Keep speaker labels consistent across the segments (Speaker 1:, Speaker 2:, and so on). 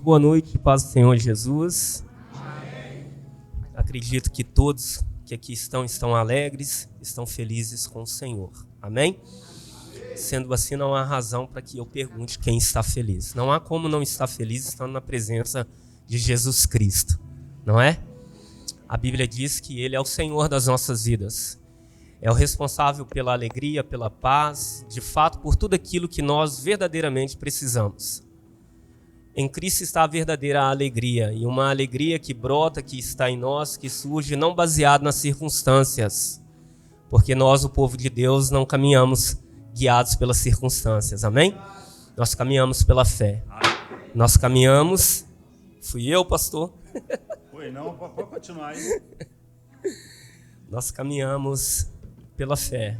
Speaker 1: boa noite, paz do Senhor Jesus. Amém. Acredito que todos que aqui estão alegres, estão felizes com o Senhor. Amém? Sendo assim, não há razão para que eu pergunte quem está feliz. Não há como não estar feliz estando na presença de Jesus Cristo, não é? A Bíblia diz que Ele é o Senhor das nossas vidas. É o responsável pela alegria, pela paz, de fato, por tudo aquilo que nós verdadeiramente precisamos. Em Cristo está a verdadeira alegria, e uma alegria que brota, que está em nós, que surge não baseado nas circunstâncias, porque nós, o povo de Deus, não caminhamos guiados pelas circunstâncias, amém? Nós caminhamos pela fé. Nós caminhamos... Fui eu, pastor?
Speaker 2: Foi não, pode continuar aí.
Speaker 1: Nós caminhamos pela fé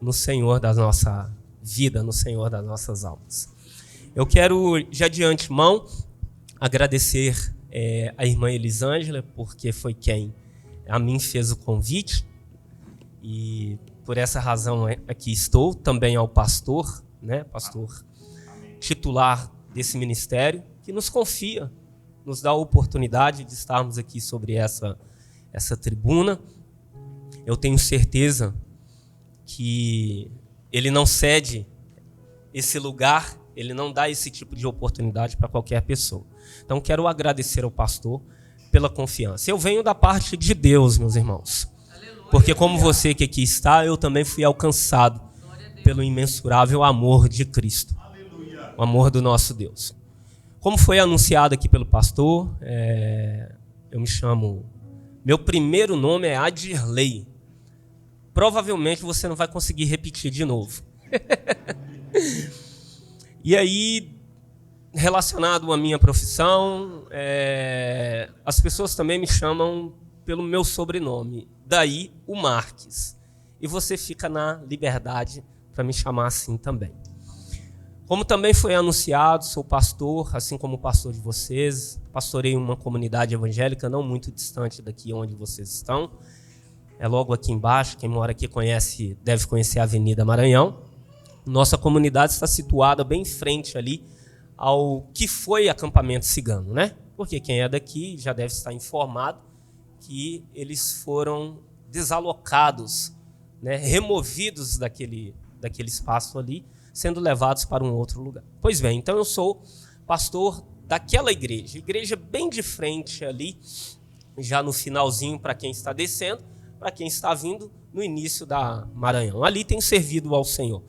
Speaker 1: no Senhor da nossa vida, no Senhor das nossas almas. Eu quero, já de antemão, agradecer a irmã Elisângela, porque foi quem a mim fez o convite, e por essa razão aqui estou, também ao pastor, né, pastor titular desse ministério, que nos confia, nos dá a oportunidade de estarmos aqui sobre essa tribuna. Eu tenho certeza que ele não cede esse lugar, ele não dá esse tipo de oportunidade para qualquer pessoa. Então, quero agradecer ao pastor pela confiança. Eu venho da parte de Deus, meus irmãos. Porque como você que aqui está, eu também fui alcançado pelo imensurável amor de Cristo. O amor do nosso Deus. Como foi anunciado aqui pelo pastor, eu me chamo... Meu primeiro nome é Adirley. Provavelmente você não vai conseguir repetir de novo. E aí, relacionado à minha profissão, as pessoas também me chamam pelo meu sobrenome. Daí, o Marques. E você fica na liberdade para me chamar assim também. Como também foi anunciado, sou pastor, assim como o pastor de vocês. Pastorei uma comunidade evangélica não muito distante daqui onde vocês estão. É logo aqui embaixo, quem mora aqui deve conhecer a Avenida Maranhão. Nossa comunidade está situada bem em frente ali ao que foi acampamento cigano, né? Porque quem é daqui já deve estar informado que eles foram desalocados, né? Removidos daquele espaço ali, sendo levados para um outro lugar. Pois bem, então eu sou pastor daquela igreja bem de frente ali, já no finalzinho para quem está descendo, para quem está vindo no início da Maranhão. Ali tenho servido ao Senhor.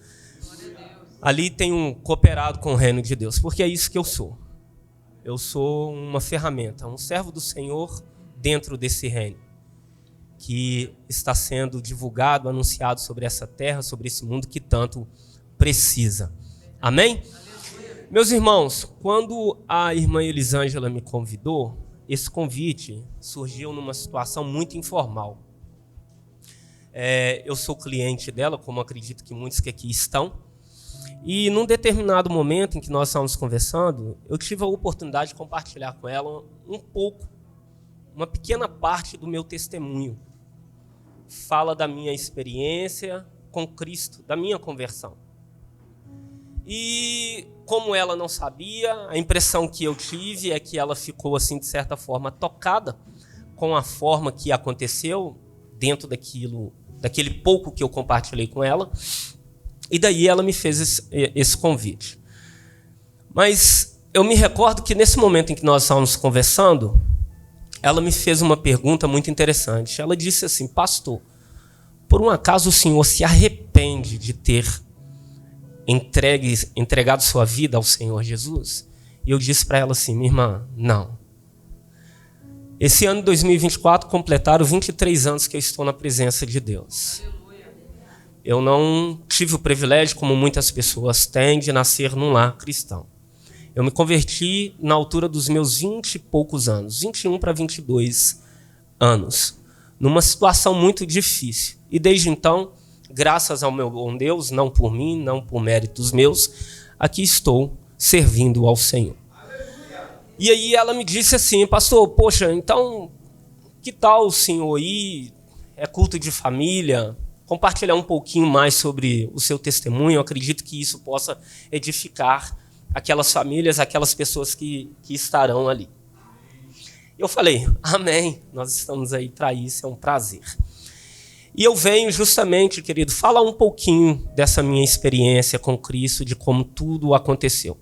Speaker 1: Ali tenho cooperado com o reino de Deus, porque é isso que eu sou. Eu sou uma ferramenta, um servo do Senhor dentro desse reino, que está sendo divulgado, anunciado sobre essa terra, sobre esse mundo que tanto precisa. Amém? Meus irmãos, quando a irmã Elisângela me convidou, esse convite surgiu numa situação muito informal. Eu sou cliente dela, como acredito que muitos que aqui estão, e num determinado momento em que nós estávamos conversando, eu tive a oportunidade de compartilhar com ela um pouco, uma pequena parte do meu testemunho. Fala da minha experiência com Cristo, da minha conversão. E como ela não sabia, a impressão que eu tive é que ela ficou, assim, de certa forma, tocada com a forma que aconteceu dentro daquele pouco que eu compartilhei com ela. E daí ela me fez esse convite. Mas eu me recordo que nesse momento em que nós estávamos conversando, ela me fez uma pergunta muito interessante. Ela disse assim: pastor, por um acaso o senhor se arrepende de ter entregado sua vida ao Senhor Jesus? E eu disse para ela assim: minha irmã, não. Esse ano de 2024 completaram 23 anos que eu estou na presença de Deus. Eu não tive o privilégio, como muitas pessoas têm, de nascer num lar cristão. Eu me converti na altura dos meus 20 e poucos anos, 21 para 22 anos, numa situação muito difícil. E desde então, graças ao meu bom Deus, não por mim, não por méritos meus, aqui estou servindo ao Senhor. E aí ela me disse assim: pastor, poxa, então, que tal o senhor ir? É culto de família? Compartilhar um pouquinho mais sobre o seu testemunho. Eu acredito que isso possa edificar aquelas famílias, aquelas pessoas que estarão ali. Eu falei, amém, nós estamos aí para isso, é um prazer. E eu venho justamente, querido, falar um pouquinho dessa minha experiência com Cristo, de como tudo aconteceu.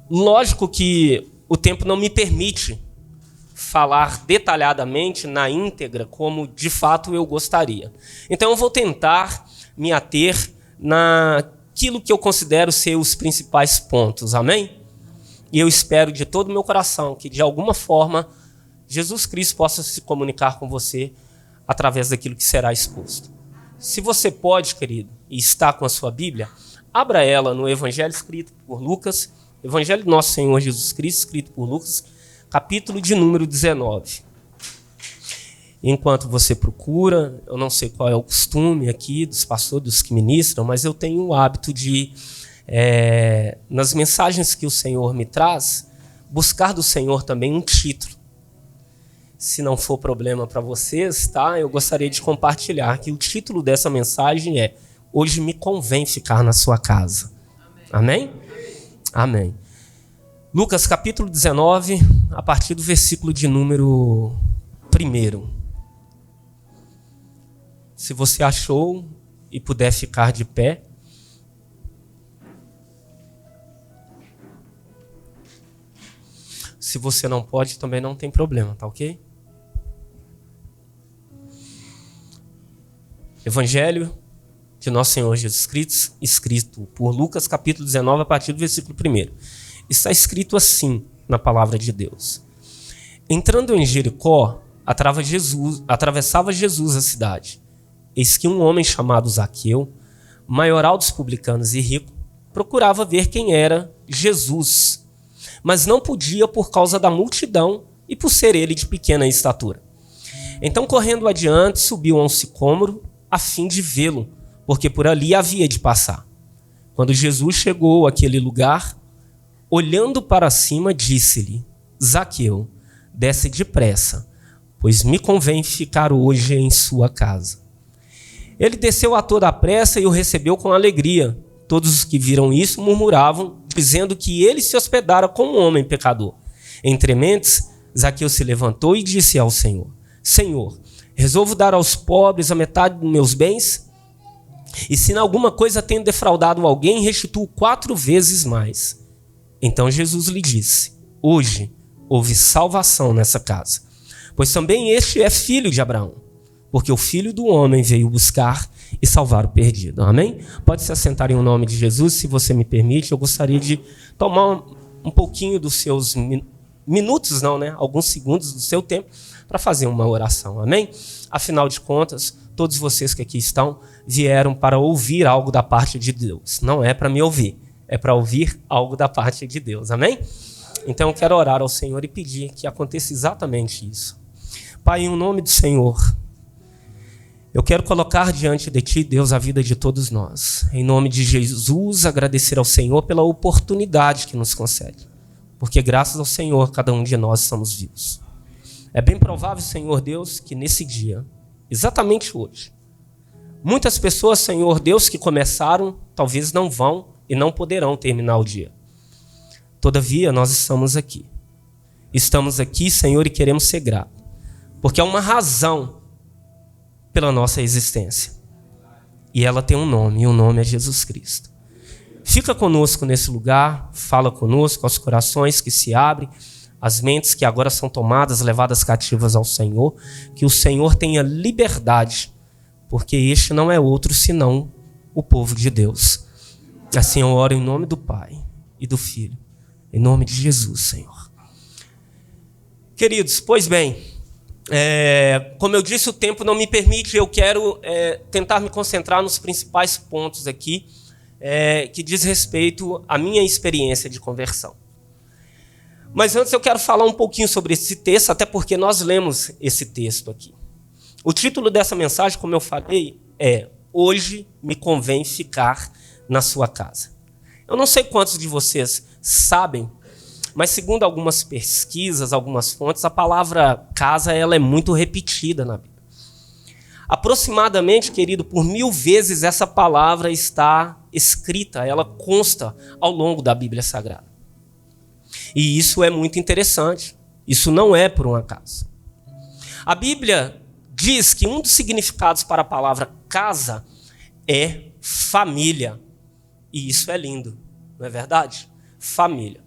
Speaker 1: Lógico que o tempo não me permite falar detalhadamente, na íntegra, como de fato eu gostaria. Então eu vou tentar me ater naquilo que eu considero ser os principais pontos, amém? E eu espero de todo o meu coração que, de alguma forma, Jesus Cristo possa se comunicar com você através daquilo que será exposto. Se você pode, querido, e está com a sua Bíblia, abra ela no Evangelho escrito por Lucas, Evangelho do nosso Senhor Jesus Cristo, escrito por Lucas, capítulo de número 19. Enquanto você procura, eu não sei qual é o costume aqui dos pastores, dos que ministram, mas eu tenho o hábito de, nas mensagens que o Senhor me traz, buscar do Senhor também um título. Se não for problema para vocês, tá? Eu gostaria de compartilhar que o título dessa mensagem é Hoje me convém ficar na sua casa. Amém? Amém. Lucas capítulo 19, a partir do versículo de número 1. Se você achou e puder ficar de pé. Se você não pode, também não tem problema, tá ok? Evangelho de nosso Senhor Jesus Cristo, escrito por Lucas, capítulo 19, a partir do versículo 1. Está escrito assim na palavra de Deus. Entrando em Jericó, atravessava Jesus a cidade. Eis que um homem chamado Zaqueu, maioral dos publicanos e rico, procurava ver quem era Jesus, mas não podia por causa da multidão e por ser ele de pequena estatura. Então, correndo adiante, subiu a um sicômoro a fim de vê-lo, porque por ali havia de passar. Quando Jesus chegou àquele lugar, olhando para cima, disse-lhe: Zaqueu, desce depressa, pois me convém ficar hoje em sua casa. Ele desceu a toda a pressa e o recebeu com alegria. Todos os que viram isso murmuravam, dizendo que ele se hospedara com um homem pecador. Entre mentes, Zaqueu se levantou e disse ao Senhor: Senhor, resolvo dar aos pobres a metade dos meus bens? E se em alguma coisa tenho defraudado alguém, restituo 4 vezes mais. Então Jesus lhe disse: Hoje houve salvação nessa casa, pois também este é filho de Abraão, porque o Filho do Homem veio buscar e salvar o perdido. Amém? Pode se assentar em nome de Jesus, se você me permite. Eu gostaria de tomar um pouquinho dos seus minutos, alguns segundos do seu tempo, para fazer uma oração. Amém? Afinal de contas, todos vocês que aqui estão vieram para ouvir algo da parte de Deus. Não é para me ouvir, é para ouvir algo da parte de Deus. Amém? Então eu quero orar ao Senhor e pedir que aconteça exatamente isso. Pai, em nome do Senhor, eu quero colocar diante de Ti, Deus, a vida de todos nós. Em nome de Jesus, agradecer ao Senhor pela oportunidade que nos concede. Porque graças ao Senhor, cada um de nós somos vivos. É bem provável, Senhor Deus, que nesse dia, exatamente hoje, muitas pessoas, Senhor Deus, que começaram, talvez não vão e não poderão terminar o dia. Todavia, nós estamos aqui. Estamos aqui, Senhor, e queremos ser gratos. Porque há uma razão pela nossa existência. E ela tem um nome, e o nome é Jesus Cristo. Fica conosco nesse lugar, fala conosco, aos corações que se abrem, as mentes que agora são tomadas, levadas cativas ao Senhor, que o Senhor tenha liberdade, porque este não é outro senão o povo de Deus. Assim eu oro em nome do Pai e do Filho, em nome de Jesus, Senhor. Queridos, pois bem, como eu disse, o tempo não me permite, eu quero tentar me concentrar nos principais pontos aqui, que diz respeito à minha experiência de conversão. Mas antes eu quero falar um pouquinho sobre esse texto, até porque nós lemos esse texto aqui. O título dessa mensagem, como eu falei, é Hoje me convém ficar na sua casa. Eu não sei quantos de vocês sabem, mas segundo algumas pesquisas, algumas fontes, a palavra casa ela é muito repetida na Bíblia. Aproximadamente, querido, por 1000 vezes essa palavra está escrita, ela consta ao longo da Bíblia Sagrada. E isso é muito interessante. Isso não é por um acaso. A Bíblia diz que um dos significados para a palavra casa é família. E isso é lindo, não é verdade? Família.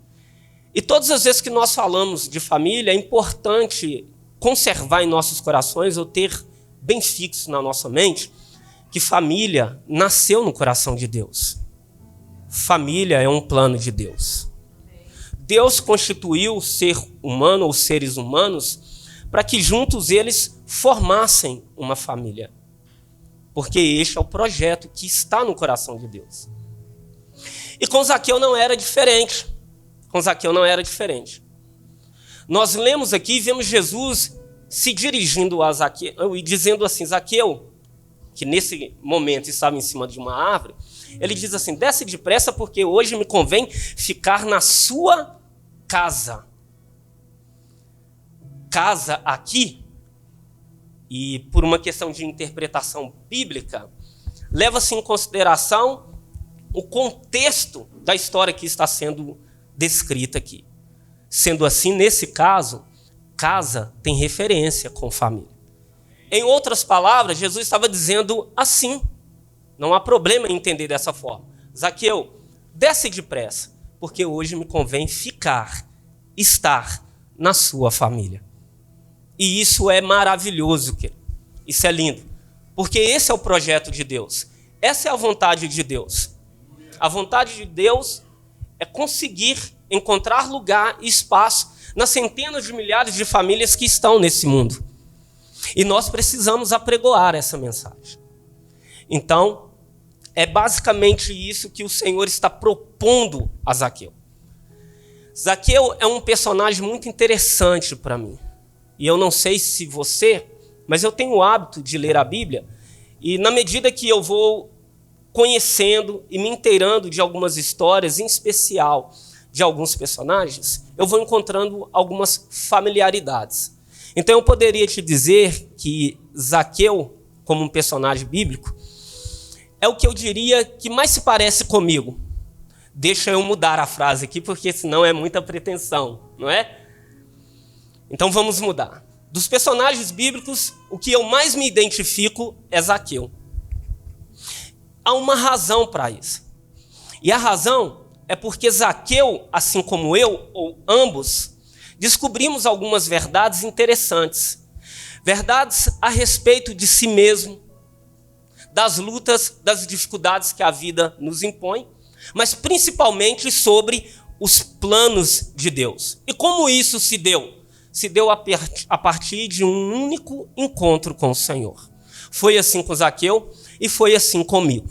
Speaker 1: E todas as vezes que nós falamos de família, é importante conservar em nossos corações ou ter bem fixo na nossa mente que família nasceu no coração de Deus. Família é um plano de Deus. Deus constituiu o ser humano ou seres humanos para que juntos eles formassem uma família. Porque este é o projeto que está no coração de Deus. E com Zaqueu não era diferente. Nós lemos aqui e vemos Jesus se dirigindo a Zaqueu e dizendo assim, Zaqueu, que nesse momento estava em cima de uma árvore, ele diz assim, desce depressa porque hoje me convém ficar na sua casa. Casa aqui, e por uma questão de interpretação bíblica, leva-se em consideração o contexto da história que está sendo descrita aqui. Sendo assim, nesse caso, casa tem referência com família. Em outras palavras, Jesus estava dizendo assim, não há problema em entender dessa forma. Zaqueu, desce depressa, porque hoje me convém estar na sua família. E isso é maravilhoso, querido. Isso é lindo, porque esse é o projeto de Deus. Essa é a vontade de Deus. A vontade de Deus é conseguir encontrar lugar e espaço nas centenas de milhares de famílias que estão nesse mundo. E nós precisamos apregoar essa mensagem. Então, é basicamente isso que o Senhor está propondo a Zaqueu. Zaqueu é um personagem muito interessante para mim. E eu não sei se você, mas eu tenho o hábito de ler a Bíblia. E na medida que eu vou conhecendo e me inteirando de algumas histórias, em especial de alguns personagens, eu vou encontrando algumas familiaridades. Então eu poderia te dizer que Zaqueu, como um personagem bíblico, é o que eu diria que mais se parece comigo. Deixa eu mudar a frase aqui, porque senão é muita pretensão, não é? Então vamos mudar. Dos personagens bíblicos, o que eu mais me identifico é Zaqueu. Há uma razão para isso. E a razão é porque Zaqueu, assim como eu, ou ambos, descobrimos algumas verdades interessantes. Verdades a respeito de si mesmo, das lutas, das dificuldades que a vida nos impõe, mas principalmente sobre os planos de Deus. E como isso se deu? Se deu a partir de um único encontro com o Senhor. Foi assim com Zaqueu e foi assim comigo.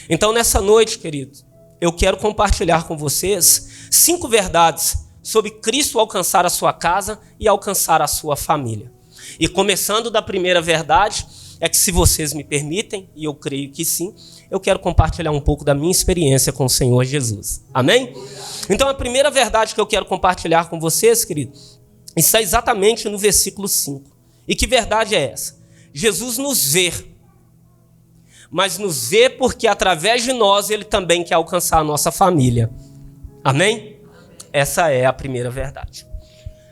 Speaker 1: Então, nessa noite, queridos, eu quero compartilhar com vocês 5 verdades sobre Cristo alcançar a sua casa e alcançar a sua família. E começando da primeira verdade, é que se vocês me permitem, e eu creio que sim, eu quero compartilhar um pouco da minha experiência com o Senhor Jesus. Amém? Então, a primeira verdade que eu quero compartilhar com vocês, queridos, está exatamente no versículo 5. E que verdade é essa? Jesus nos vê, mas nos vê porque através de nós ele também quer alcançar a nossa família. Amém? Essa é a primeira verdade.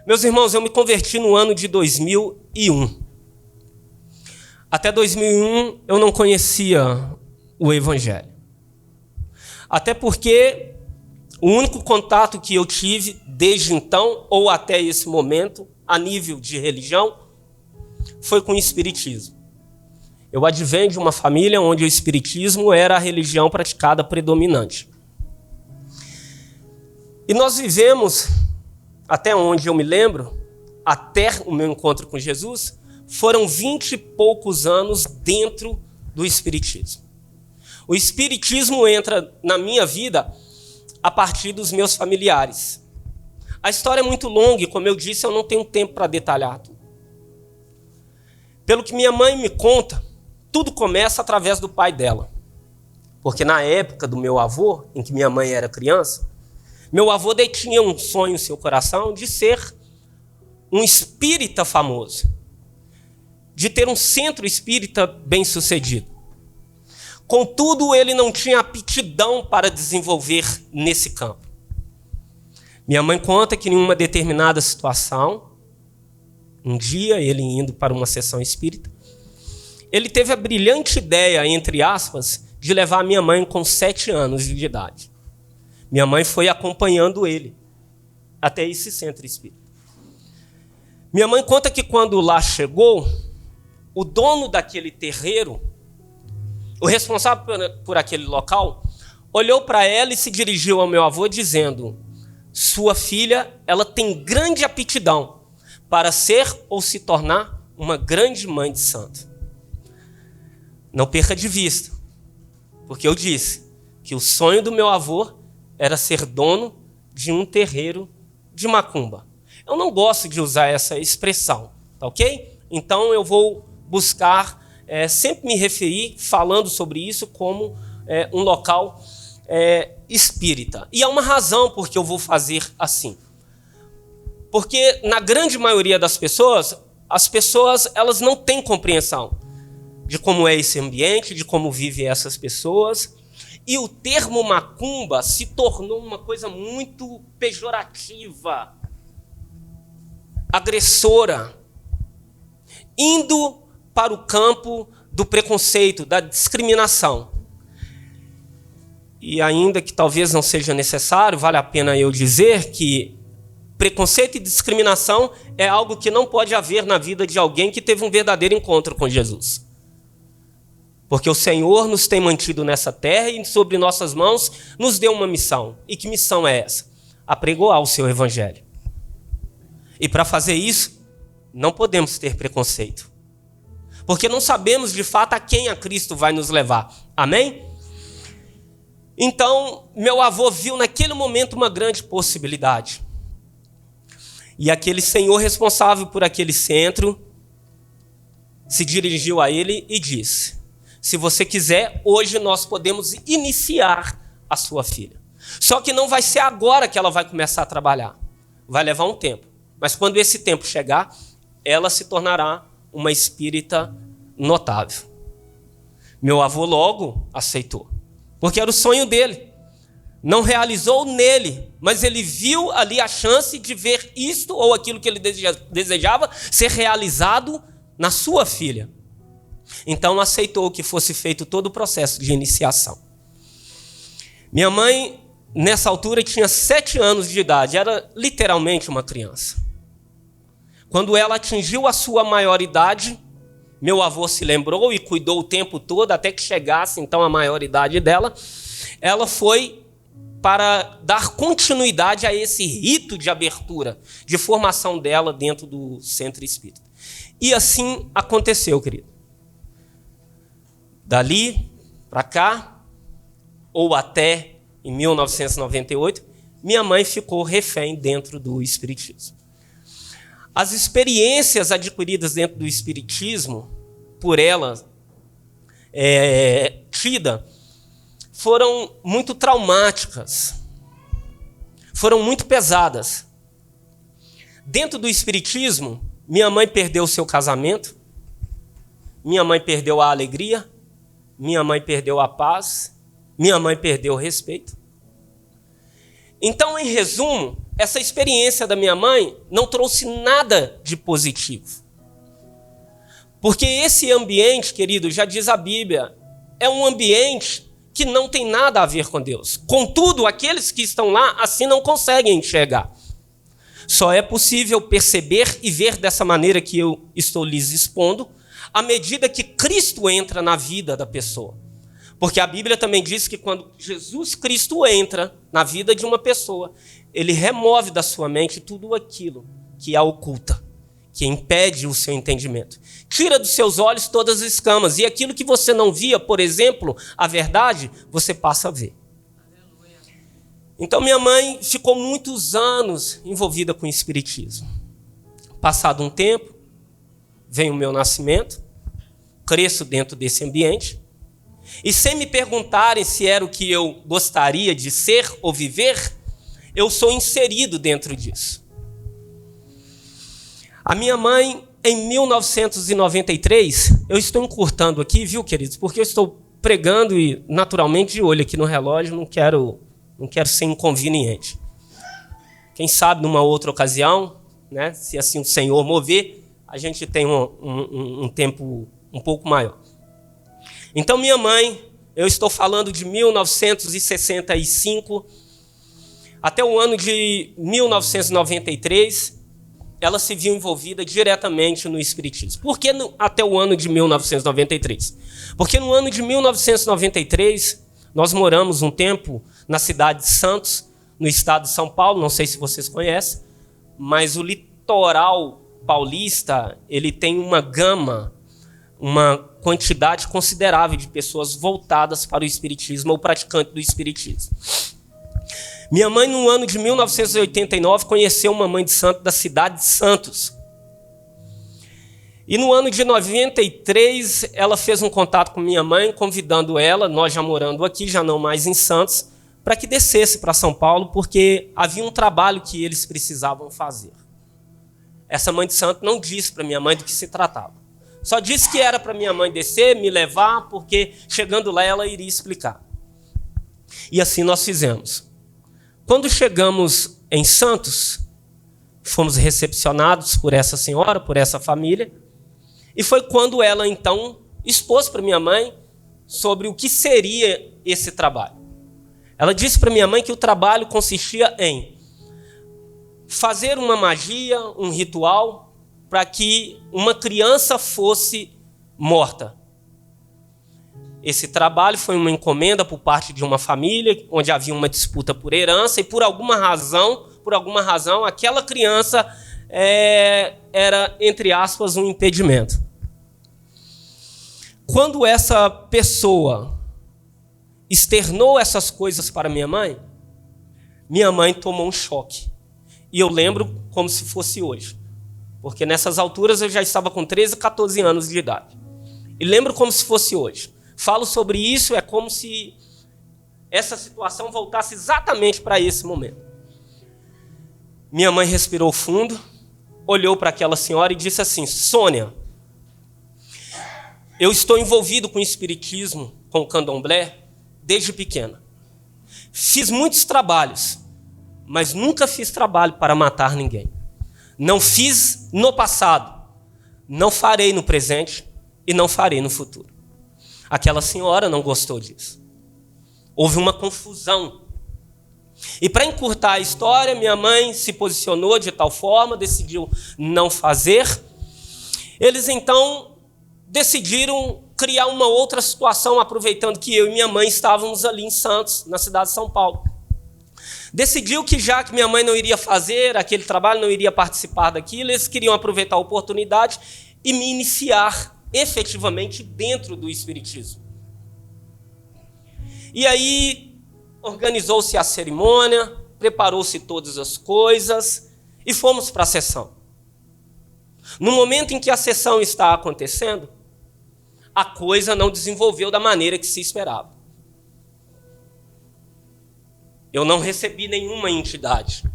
Speaker 1: Meus irmãos, eu me converti no ano de 2001. Até 2001 eu não conhecia o Evangelho. Até porque o único contato que eu tive desde então, ou até esse momento, a nível de religião, foi com o Espiritismo. Eu advenho de uma família onde o Espiritismo era a religião praticada predominante. E nós vivemos, até onde eu me lembro, até o meu encontro com Jesus, foram 20 e poucos anos dentro do Espiritismo. O Espiritismo entra na minha vida a partir dos meus familiares. A história é muito longa e, como eu disse, eu não tenho tempo para detalhar tudo. Pelo que minha mãe me conta, tudo começa através do pai dela. Porque na época do meu avô, em que minha mãe era criança, meu avô detinha um sonho em seu coração de ser um espírita famoso, de ter um centro espírita bem-sucedido. Contudo, ele não tinha aptidão para desenvolver nesse campo. Minha mãe conta que em uma determinada situação, um dia, ele indo para uma sessão espírita, ele teve a brilhante ideia, entre aspas, de levar a minha mãe com 7 anos de idade. Minha mãe foi acompanhando ele até esse centro espírita. Minha mãe conta que quando lá chegou, o dono daquele terreiro, o responsável por aquele local, olhou para ela e se dirigiu ao meu avô dizendo: sua filha, ela tem grande aptidão para ser ou se tornar uma grande mãe de santo. Não perca de vista, porque eu disse que o sonho do meu avô era ser dono de um terreiro de macumba. Eu não gosto de usar essa expressão, tá ok? Então eu vou buscar sempre me referir, falando sobre isso, como um local espírita. E há uma razão por que eu vou fazer assim. Porque na grande maioria das pessoas, as pessoas elas não têm compreensão de como é esse ambiente, de como vivem essas pessoas. E o termo macumba se tornou uma coisa muito pejorativa, agressora, indo para o campo do preconceito, da discriminação. E ainda que talvez não seja necessário, vale a pena eu dizer que preconceito e discriminação é algo que não pode haver na vida de alguém que teve um verdadeiro encontro com Jesus. Porque o Senhor nos tem mantido nessa terra e sobre nossas mãos nos deu uma missão. E que missão é essa? Apregoar o seu evangelho. E para fazer isso, não podemos ter preconceito. Porque não sabemos de fato a quem a Cristo vai nos levar. Amém? Então, meu avô viu naquele momento uma grande possibilidade. E aquele senhor responsável por aquele centro se dirigiu a ele e disse: se você quiser, hoje nós podemos iniciar a sua filha. Só que não vai ser agora que ela vai começar a trabalhar. Vai levar um tempo. Mas quando esse tempo chegar, ela se tornará uma espírita notável. Meu avô logo aceitou, porque era o sonho dele. Não realizou nele, mas ele viu ali a chance de ver isto ou aquilo que ele desejava ser realizado na sua filha. Então aceitou que fosse feito todo o processo de iniciação. Minha mãe, nessa altura, tinha 7 anos de idade, era literalmente uma criança. Quando ela atingiu a sua maioridade, meu avô se lembrou e cuidou o tempo todo até que chegasse então a maioridade dela. Ela foi para dar continuidade a esse rito de abertura, de formação dela dentro do centro espírita. E assim aconteceu, querido. Dali para cá, ou até em 1998, minha mãe ficou refém dentro do espiritismo. As experiências adquiridas dentro do espiritismo, por ela tida, foram muito traumáticas, foram muito pesadas. Dentro do espiritismo, minha mãe perdeu o seu casamento, minha mãe perdeu a alegria, minha mãe perdeu a paz, minha mãe perdeu o respeito. Então, em resumo, essa experiência da minha mãe não trouxe nada de positivo. Porque esse ambiente, querido, já diz a Bíblia, é um ambiente que não tem nada a ver com Deus. Contudo, aqueles que estão lá assim não conseguem enxergar. Só é possível perceber e ver dessa maneira que eu estou lhes expondo, à medida que Cristo entra na vida da pessoa. Porque a Bíblia também diz que quando Jesus Cristo entra na vida de uma pessoa, ele remove da sua mente tudo aquilo que a oculta, que impede o seu entendimento. Tira dos seus olhos todas as escamas. E aquilo que você não via, por exemplo, a verdade, você passa a ver. Então minha mãe ficou muitos anos envolvida com o espiritismo. Passado um tempo, vem o meu nascimento, cresço dentro desse ambiente, e sem me perguntarem se era o que eu gostaria de ser ou viver, eu sou inserido dentro disso. A minha mãe, em 1993, eu estou encurtando aqui, viu, queridos, porque eu estou pregando e, naturalmente, de olho aqui no relógio, não quero ser inconveniente. Quem sabe, numa outra ocasião, né, se assim o Senhor mover, a gente tem um tempo um pouco maior. Então, minha mãe, eu estou falando de 1965 até o ano de 1993, ela se viu envolvida diretamente no espiritismo. Por que até o ano de 1993? Porque no ano de 1993, nós moramos um tempo na cidade de Santos, no estado de São Paulo, não sei se vocês conhecem, mas o litoral paulista, ele tem uma gama, uma quantidade considerável de pessoas voltadas para o espiritismo ou praticantes do espiritismo. Minha mãe, no ano de 1989, conheceu uma mãe de santo da cidade de Santos. E no ano de 93, ela fez um contato com minha mãe, convidando ela, nós já morando aqui, já não mais em Santos, para que descesse para São Paulo, porque havia um trabalho que eles precisavam fazer. Essa mãe de santo não disse para minha mãe do que se tratava. Só disse que era para minha mãe descer, me levar, porque chegando lá ela iria explicar. E assim nós fizemos. Quando chegamos em Santos, fomos recepcionados por essa senhora, por essa família, e foi quando ela, então, expôs para minha mãe sobre o que seria esse trabalho. Ela disse para minha mãe que o trabalho consistia em fazer uma magia, um ritual, para que uma criança fosse morta. Esse trabalho foi uma encomenda por parte de uma família, onde havia uma disputa por herança, e por alguma razão, aquela criança era, entre aspas, um impedimento. Quando essa pessoa externou essas coisas para minha mãe tomou um choque. E eu lembro como se fosse hoje. Porque nessas alturas eu já estava com 13, 14 anos de idade. E lembro como se fosse hoje. Falo sobre isso, é como se essa situação voltasse exatamente para esse momento. Minha mãe respirou fundo, olhou para aquela senhora e disse assim: Sônia, eu estou envolvido com o espiritismo, com o candomblé, desde pequena. Fiz muitos trabalhos, mas nunca fiz trabalho para matar ninguém. Não fiz no passado, não farei no presente e não farei no futuro. Aquela senhora não gostou disso. Houve uma confusão. E para encurtar a história, minha mãe se posicionou de tal forma, decidiu não fazer. Eles então decidiram criar uma outra situação, aproveitando que eu e minha mãe estávamos ali em Santos, na cidade de São Paulo. Decidiu que já que minha mãe não iria fazer aquele trabalho, não iria participar daquilo, eles queriam aproveitar a oportunidade e me iniciar efetivamente dentro do espiritismo. E aí organizou-se a cerimônia, preparou-se todas as coisas e fomos para a sessão. No momento em que a sessão está acontecendo, a coisa não desenvolveu da maneira que se esperava. Eu não recebi nenhuma entidade.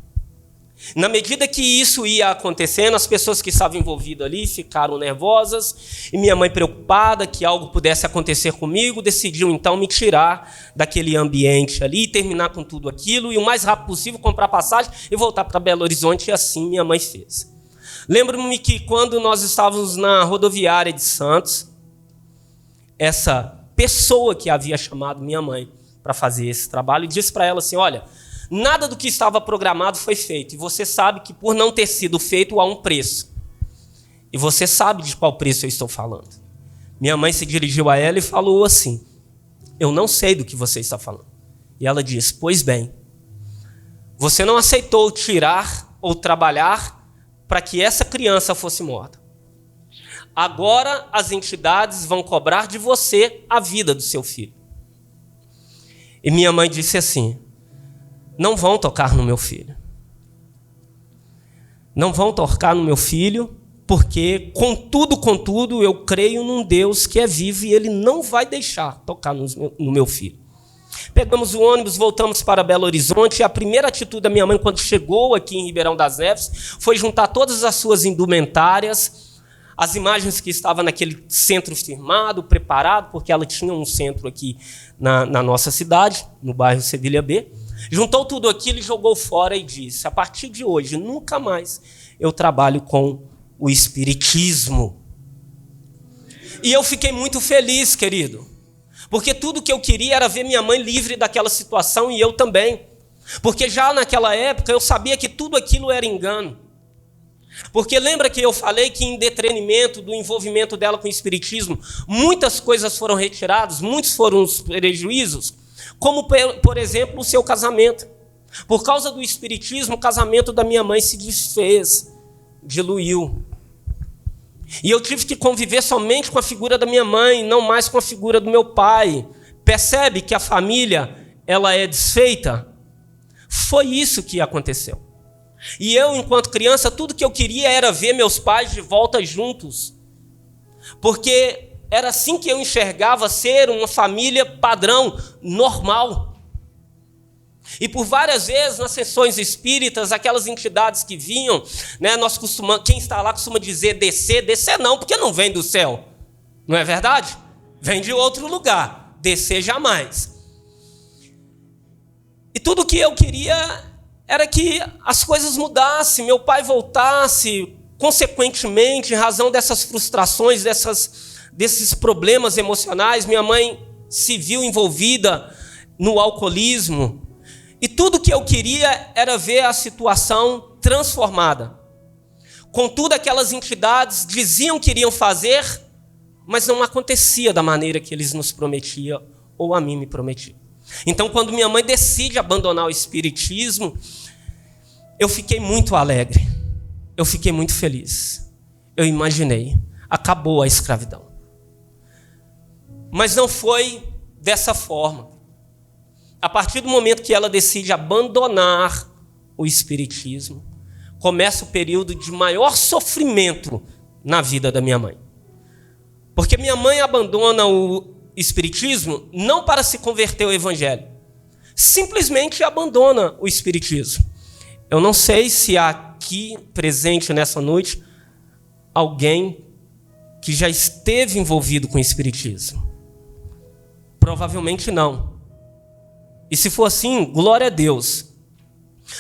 Speaker 1: Na medida que isso ia acontecendo, as pessoas que estavam envolvidas ali ficaram nervosas e minha mãe, preocupada que algo pudesse acontecer comigo, decidiu então me tirar daquele ambiente ali, terminar com tudo aquilo e o mais rápido possível comprar passagem e voltar para Belo Horizonte, e assim minha mãe fez. Lembro-me que quando nós estávamos na rodoviária de Santos, essa pessoa que havia chamado minha mãe para fazer esse trabalho disse para ela assim: olha, nada do que estava programado foi feito. E você sabe que por não ter sido feito há um preço. E você sabe de qual preço eu estou falando. Minha mãe se dirigiu a ela e falou assim: eu não sei do que você está falando. E ela disse: pois bem, você não aceitou tirar ou trabalhar para que essa criança fosse morta. Agora as entidades vão cobrar de você a vida do seu filho. E minha mãe disse assim: não vão tocar no meu filho. Não vão tocar no meu filho, porque, contudo, eu creio num Deus que é vivo e ele não vai deixar tocar no meu filho. Pegamos o ônibus, voltamos para Belo Horizonte, e a primeira atitude da minha mãe, quando chegou aqui em Ribeirão das Neves, foi juntar todas as suas indumentárias, as imagens que estavam naquele centro firmado, preparado, porque ela tinha um centro aqui na nossa cidade, no bairro Sevilha B. Juntou tudo aquilo e jogou fora e disse: a partir de hoje, nunca mais eu trabalho com o espiritismo. E eu fiquei muito feliz, querido, porque tudo que eu queria era ver minha mãe livre daquela situação e eu também. Porque já naquela época eu sabia que tudo aquilo era engano. Porque lembra que eu falei que em detrimento do envolvimento dela com o espiritismo, muitas coisas foram retiradas, muitos foram os prejuízos, como, por exemplo, o seu casamento. Por causa do espiritismo, o casamento da minha mãe se desfez, diluiu. E eu tive que conviver somente com a figura da minha mãe, não mais com a figura do meu pai. Percebe que a família, ela é desfeita? Foi isso que aconteceu. E eu, enquanto criança, tudo que eu queria era ver meus pais de volta juntos. Porque era assim que eu enxergava ser uma família padrão, normal. E por várias vezes, nas sessões espíritas, aquelas entidades que vinham, né, nós costumamos, quem está lá costuma dizer descer não, porque não vem do céu. Não é verdade? Vem de outro lugar. Descer jamais. E tudo que eu queria era que as coisas mudassem, meu pai voltasse, consequentemente, em razão dessas frustrações, desses problemas emocionais, minha mãe se viu envolvida no alcoolismo. E tudo que eu queria era ver a situação transformada. Contudo, aquelas entidades diziam que iriam fazer, mas não acontecia da maneira que eles nos prometiam, ou a mim me prometiam. Então, quando minha mãe decide abandonar o espiritismo, eu fiquei muito alegre, eu fiquei muito feliz. Eu imaginei, acabou a escravidão. Mas não foi dessa forma. A partir do momento que ela decide abandonar o espiritismo, começa o período de maior sofrimento na vida da minha mãe. Porque minha mãe abandona o espiritismo não para se converter ao evangelho. Simplesmente abandona o espiritismo. Eu não sei se há aqui presente nessa noite alguém que já esteve envolvido com o espiritismo. Provavelmente não. E se for assim, glória a Deus.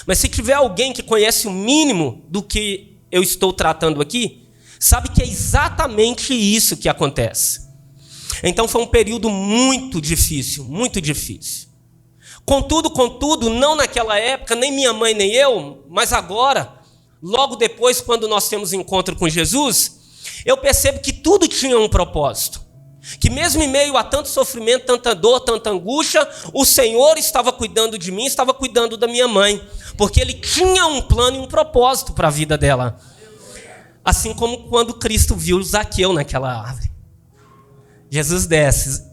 Speaker 1: Mas se tiver alguém que conhece o mínimo do que eu estou tratando aqui, sabe que é exatamente isso que acontece. Então foi um período muito difícil, muito difícil. Contudo, não naquela época, nem minha mãe nem eu, mas agora, logo depois, quando nós temos encontro com Jesus, eu percebo que tudo tinha um propósito. Que mesmo em meio a tanto sofrimento, tanta dor, tanta angústia, o Senhor estava cuidando de mim, estava cuidando da minha mãe. Porque Ele tinha um plano e um propósito para a vida dela. Assim como quando Cristo viu Zaqueu naquela árvore. Jesus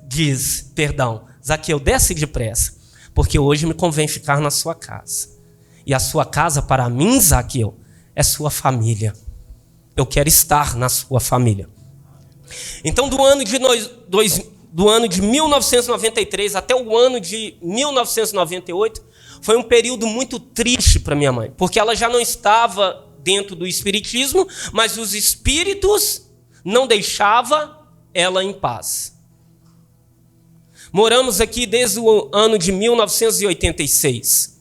Speaker 1: diz, Zaqueu, desce depressa, porque hoje me convém ficar na sua casa. E a sua casa, para mim, Zaqueu, é sua família. Eu quero estar na sua família. Então, do ano de 1993 até o ano de 1998, foi um período muito triste para minha mãe, porque ela já não estava dentro do espiritismo, mas os espíritos não deixavam ela em paz. Moramos aqui desde o ano de 1986.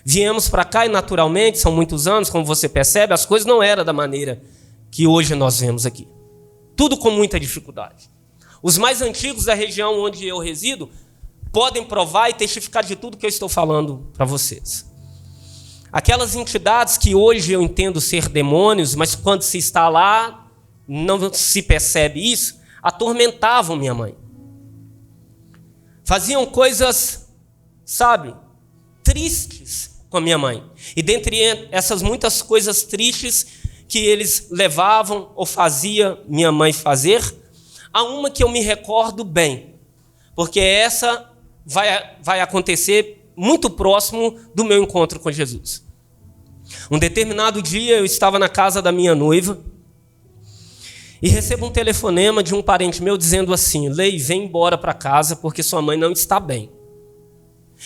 Speaker 1: Viemos para cá e, naturalmente, são muitos anos, como você percebe, as coisas não eram da maneira que hoje nós vemos aqui. Tudo com muita dificuldade. Os mais antigos da região onde eu resido podem provar e testificar de tudo que eu estou falando para vocês. Aquelas entidades que hoje eu entendo ser demônios, mas quando se está lá, não se percebe isso, atormentavam minha mãe. Faziam coisas, tristes com a minha mãe. E dentre essas muitas coisas tristes que eles levavam ou fazia minha mãe fazer, há uma que eu me recordo bem, porque essa vai acontecer muito próximo do meu encontro com Jesus. Um determinado dia eu estava na casa da minha noiva e recebo um telefonema de um parente meu dizendo assim: Lei, vem embora para casa porque sua mãe não está bem.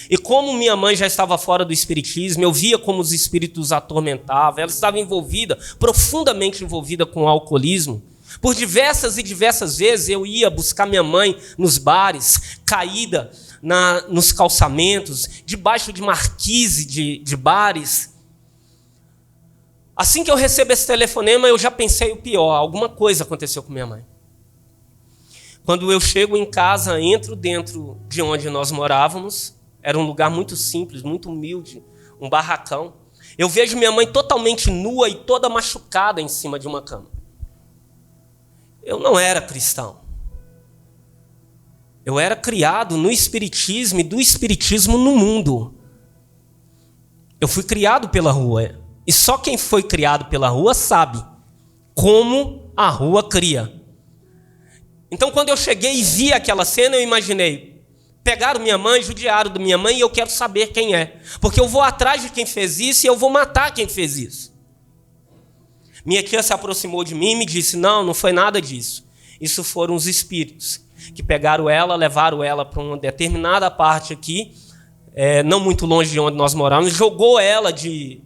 Speaker 1: E como minha mãe já estava fora do espiritismo, eu via como os espíritos a atormentavam, ela estava envolvida, profundamente envolvida com o alcoolismo. Por diversas e diversas vezes eu ia buscar minha mãe nos bares, caída nos calçamentos, debaixo de marquise de bares. Assim que eu recebo esse telefonema, eu já pensei o pior, alguma coisa aconteceu com minha mãe. Quando eu chego em casa, entro dentro de onde nós morávamos, era um lugar muito simples, muito humilde, um barracão. Eu vejo minha mãe totalmente nua e toda machucada em cima de uma cama. Eu não era cristão. Eu era criado no espiritismo e do espiritismo no mundo. Eu fui criado pela rua. E só quem foi criado pela rua sabe como a rua cria. Então, quando eu cheguei e vi aquela cena, eu imaginei: pegaram minha mãe, judiaram da minha mãe e eu quero saber quem é. Porque eu vou atrás de quem fez isso e eu vou matar quem fez isso. Minha tia se aproximou de mim e me disse: não foi nada disso. Isso foram os espíritos que pegaram ela, levaram ela para uma determinada parte aqui, não muito longe de onde nós morávamos, jogou ela de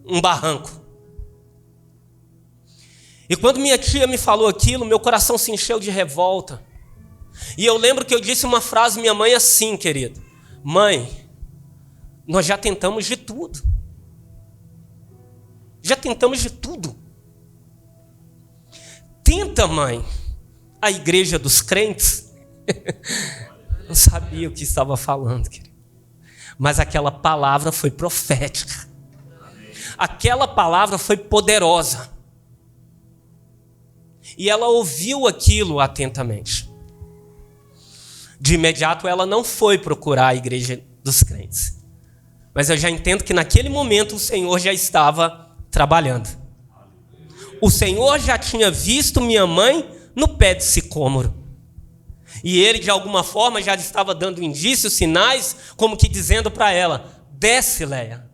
Speaker 1: um barranco. E quando minha tia me falou aquilo, meu coração se encheu de revolta. E eu lembro que eu disse uma frase à minha mãe assim, querido: mãe, nós já tentamos de tudo. Já tentamos de tudo. Tenta, mãe, a igreja dos crentes. Não sabia o que estava falando, querido. Mas aquela palavra foi profética. Aquela palavra foi poderosa. E ela ouviu aquilo atentamente. De imediato ela não foi procurar a igreja dos crentes. Mas eu já entendo que naquele momento o Senhor já estava trabalhando. O Senhor já tinha visto minha mãe no pé de sicômoro. E ele, de alguma forma, já estava dando indícios, sinais, como que dizendo para ela: desce, Leia.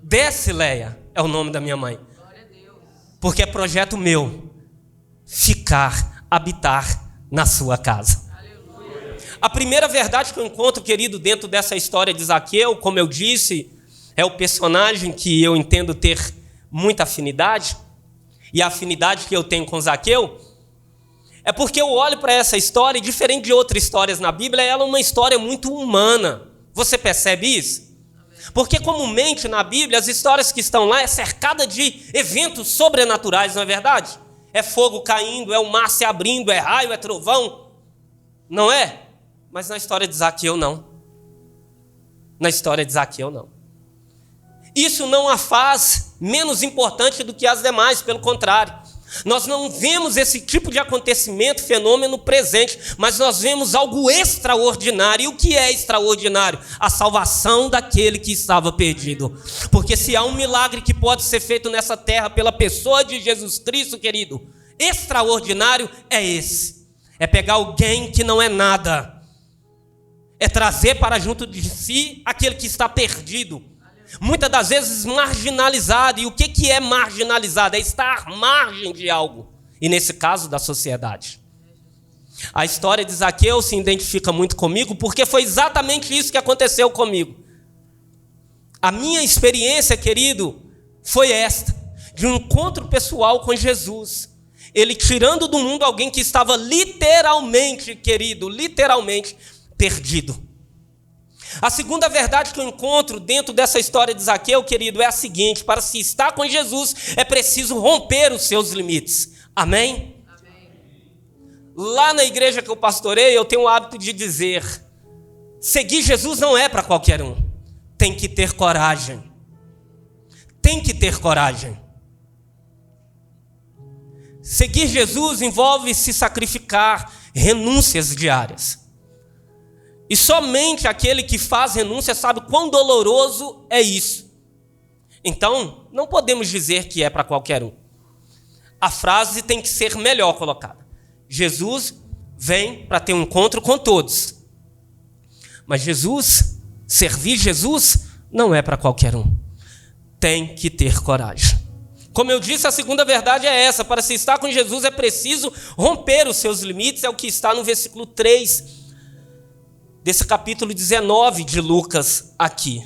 Speaker 1: Desce, Leia, é o nome da minha mãe. Porque é projeto meu habitar na sua casa. A primeira verdade que eu encontro, querido, dentro dessa história de Zaqueu, como eu disse, é o personagem que eu entendo ter muita afinidade. E a afinidade que eu tenho com Zaqueu é porque eu olho para essa história e, diferente de outras histórias na Bíblia, ela é uma história muito humana. Você percebe isso? Porque comumente na Bíblia as histórias que estão lá é cercada de eventos sobrenaturais, não é verdade? É fogo caindo, é o mar se abrindo, é raio, é trovão. Não é? Mas na história de Zaqueu, não. Na história de Zaqueu, não. Isso não a faz menos importante do que as demais, pelo contrário. Nós não vemos esse tipo de acontecimento, fenômeno presente, mas nós vemos algo extraordinário. E o que é extraordinário? A salvação daquele que estava perdido. Porque se há um milagre que pode ser feito nessa terra pela pessoa de Jesus Cristo, querido, extraordinário é esse. É pegar alguém que não é nada. É trazer para junto de si aquele que está perdido. Muitas das vezes marginalizado. E o que é marginalizado? É estar à margem de algo. E nesse caso, da sociedade. A história de Zaqueu se identifica muito comigo, porque foi exatamente isso que aconteceu comigo. A minha experiência, querido, foi esta, de um encontro pessoal com Jesus. Ele tirando do mundo alguém que estava literalmente, querido, literalmente perdido. A segunda verdade que eu encontro dentro dessa história de Zaqueu, querido, é a seguinte: para se estar com Jesus é preciso romper os seus limites. Amém? Amém. Lá na igreja que eu pastorei, eu tenho o hábito de dizer: seguir Jesus não é para qualquer um. Tem que ter coragem. Tem que ter coragem. Seguir Jesus envolve se sacrificar, renúncias diárias. E somente aquele que faz renúncia sabe quão doloroso é isso. Então, não podemos dizer que é para qualquer um. A frase tem que ser melhor colocada. Jesus vem para ter um encontro com todos. Mas servir Jesus, não é para qualquer um. Tem que ter coragem. Como eu disse, a segunda verdade é essa: para se estar com Jesus é preciso romper os seus limites. É o que está no versículo 3 desse capítulo 19 de Lucas aqui.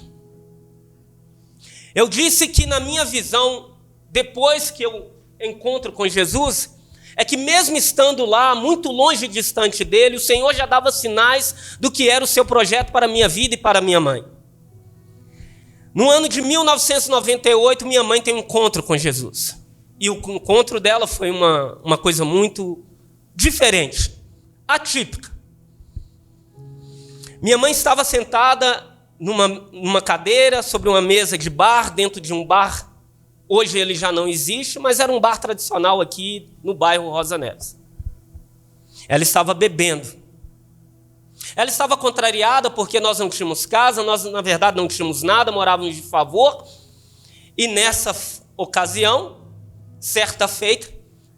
Speaker 1: Eu disse que na minha visão, depois que eu encontro com Jesus, é que mesmo estando lá, muito longe e distante dele, o Senhor já dava sinais do que era o seu projeto para a minha vida e para a minha mãe. No ano de 1998, minha mãe tem um encontro com Jesus. E o encontro dela foi uma coisa muito diferente, atípica. Minha mãe estava sentada numa cadeira, sobre uma mesa de bar, dentro de um bar. Hoje ele já não existe, mas era um bar tradicional aqui no bairro Rosa Neves. Ela estava bebendo. Ela estava contrariada porque nós não tínhamos casa, nós na verdade não tínhamos nada, morávamos de favor. E nessa ocasião, certa feita,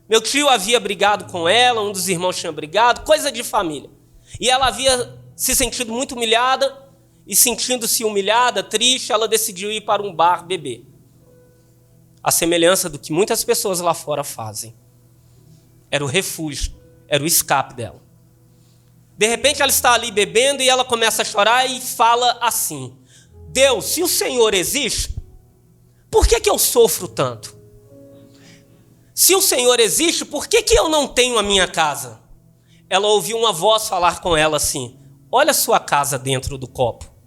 Speaker 1: meu tio havia brigado com ela, um dos irmãos tinha brigado, coisa de família. E ela havia se sentido muito humilhada, e sentindo-se humilhada, triste, ela decidiu ir para um bar beber. A semelhança do que muitas pessoas lá fora fazem. Era o refúgio, era o escape dela. De repente ela está ali bebendo e ela começa a chorar e fala assim: Deus, se o Senhor existe, por que eu sofro tanto? Se o Senhor existe, por que eu não tenho a minha casa? Ela ouviu uma voz falar com ela assim: olha a sua casa dentro do copo.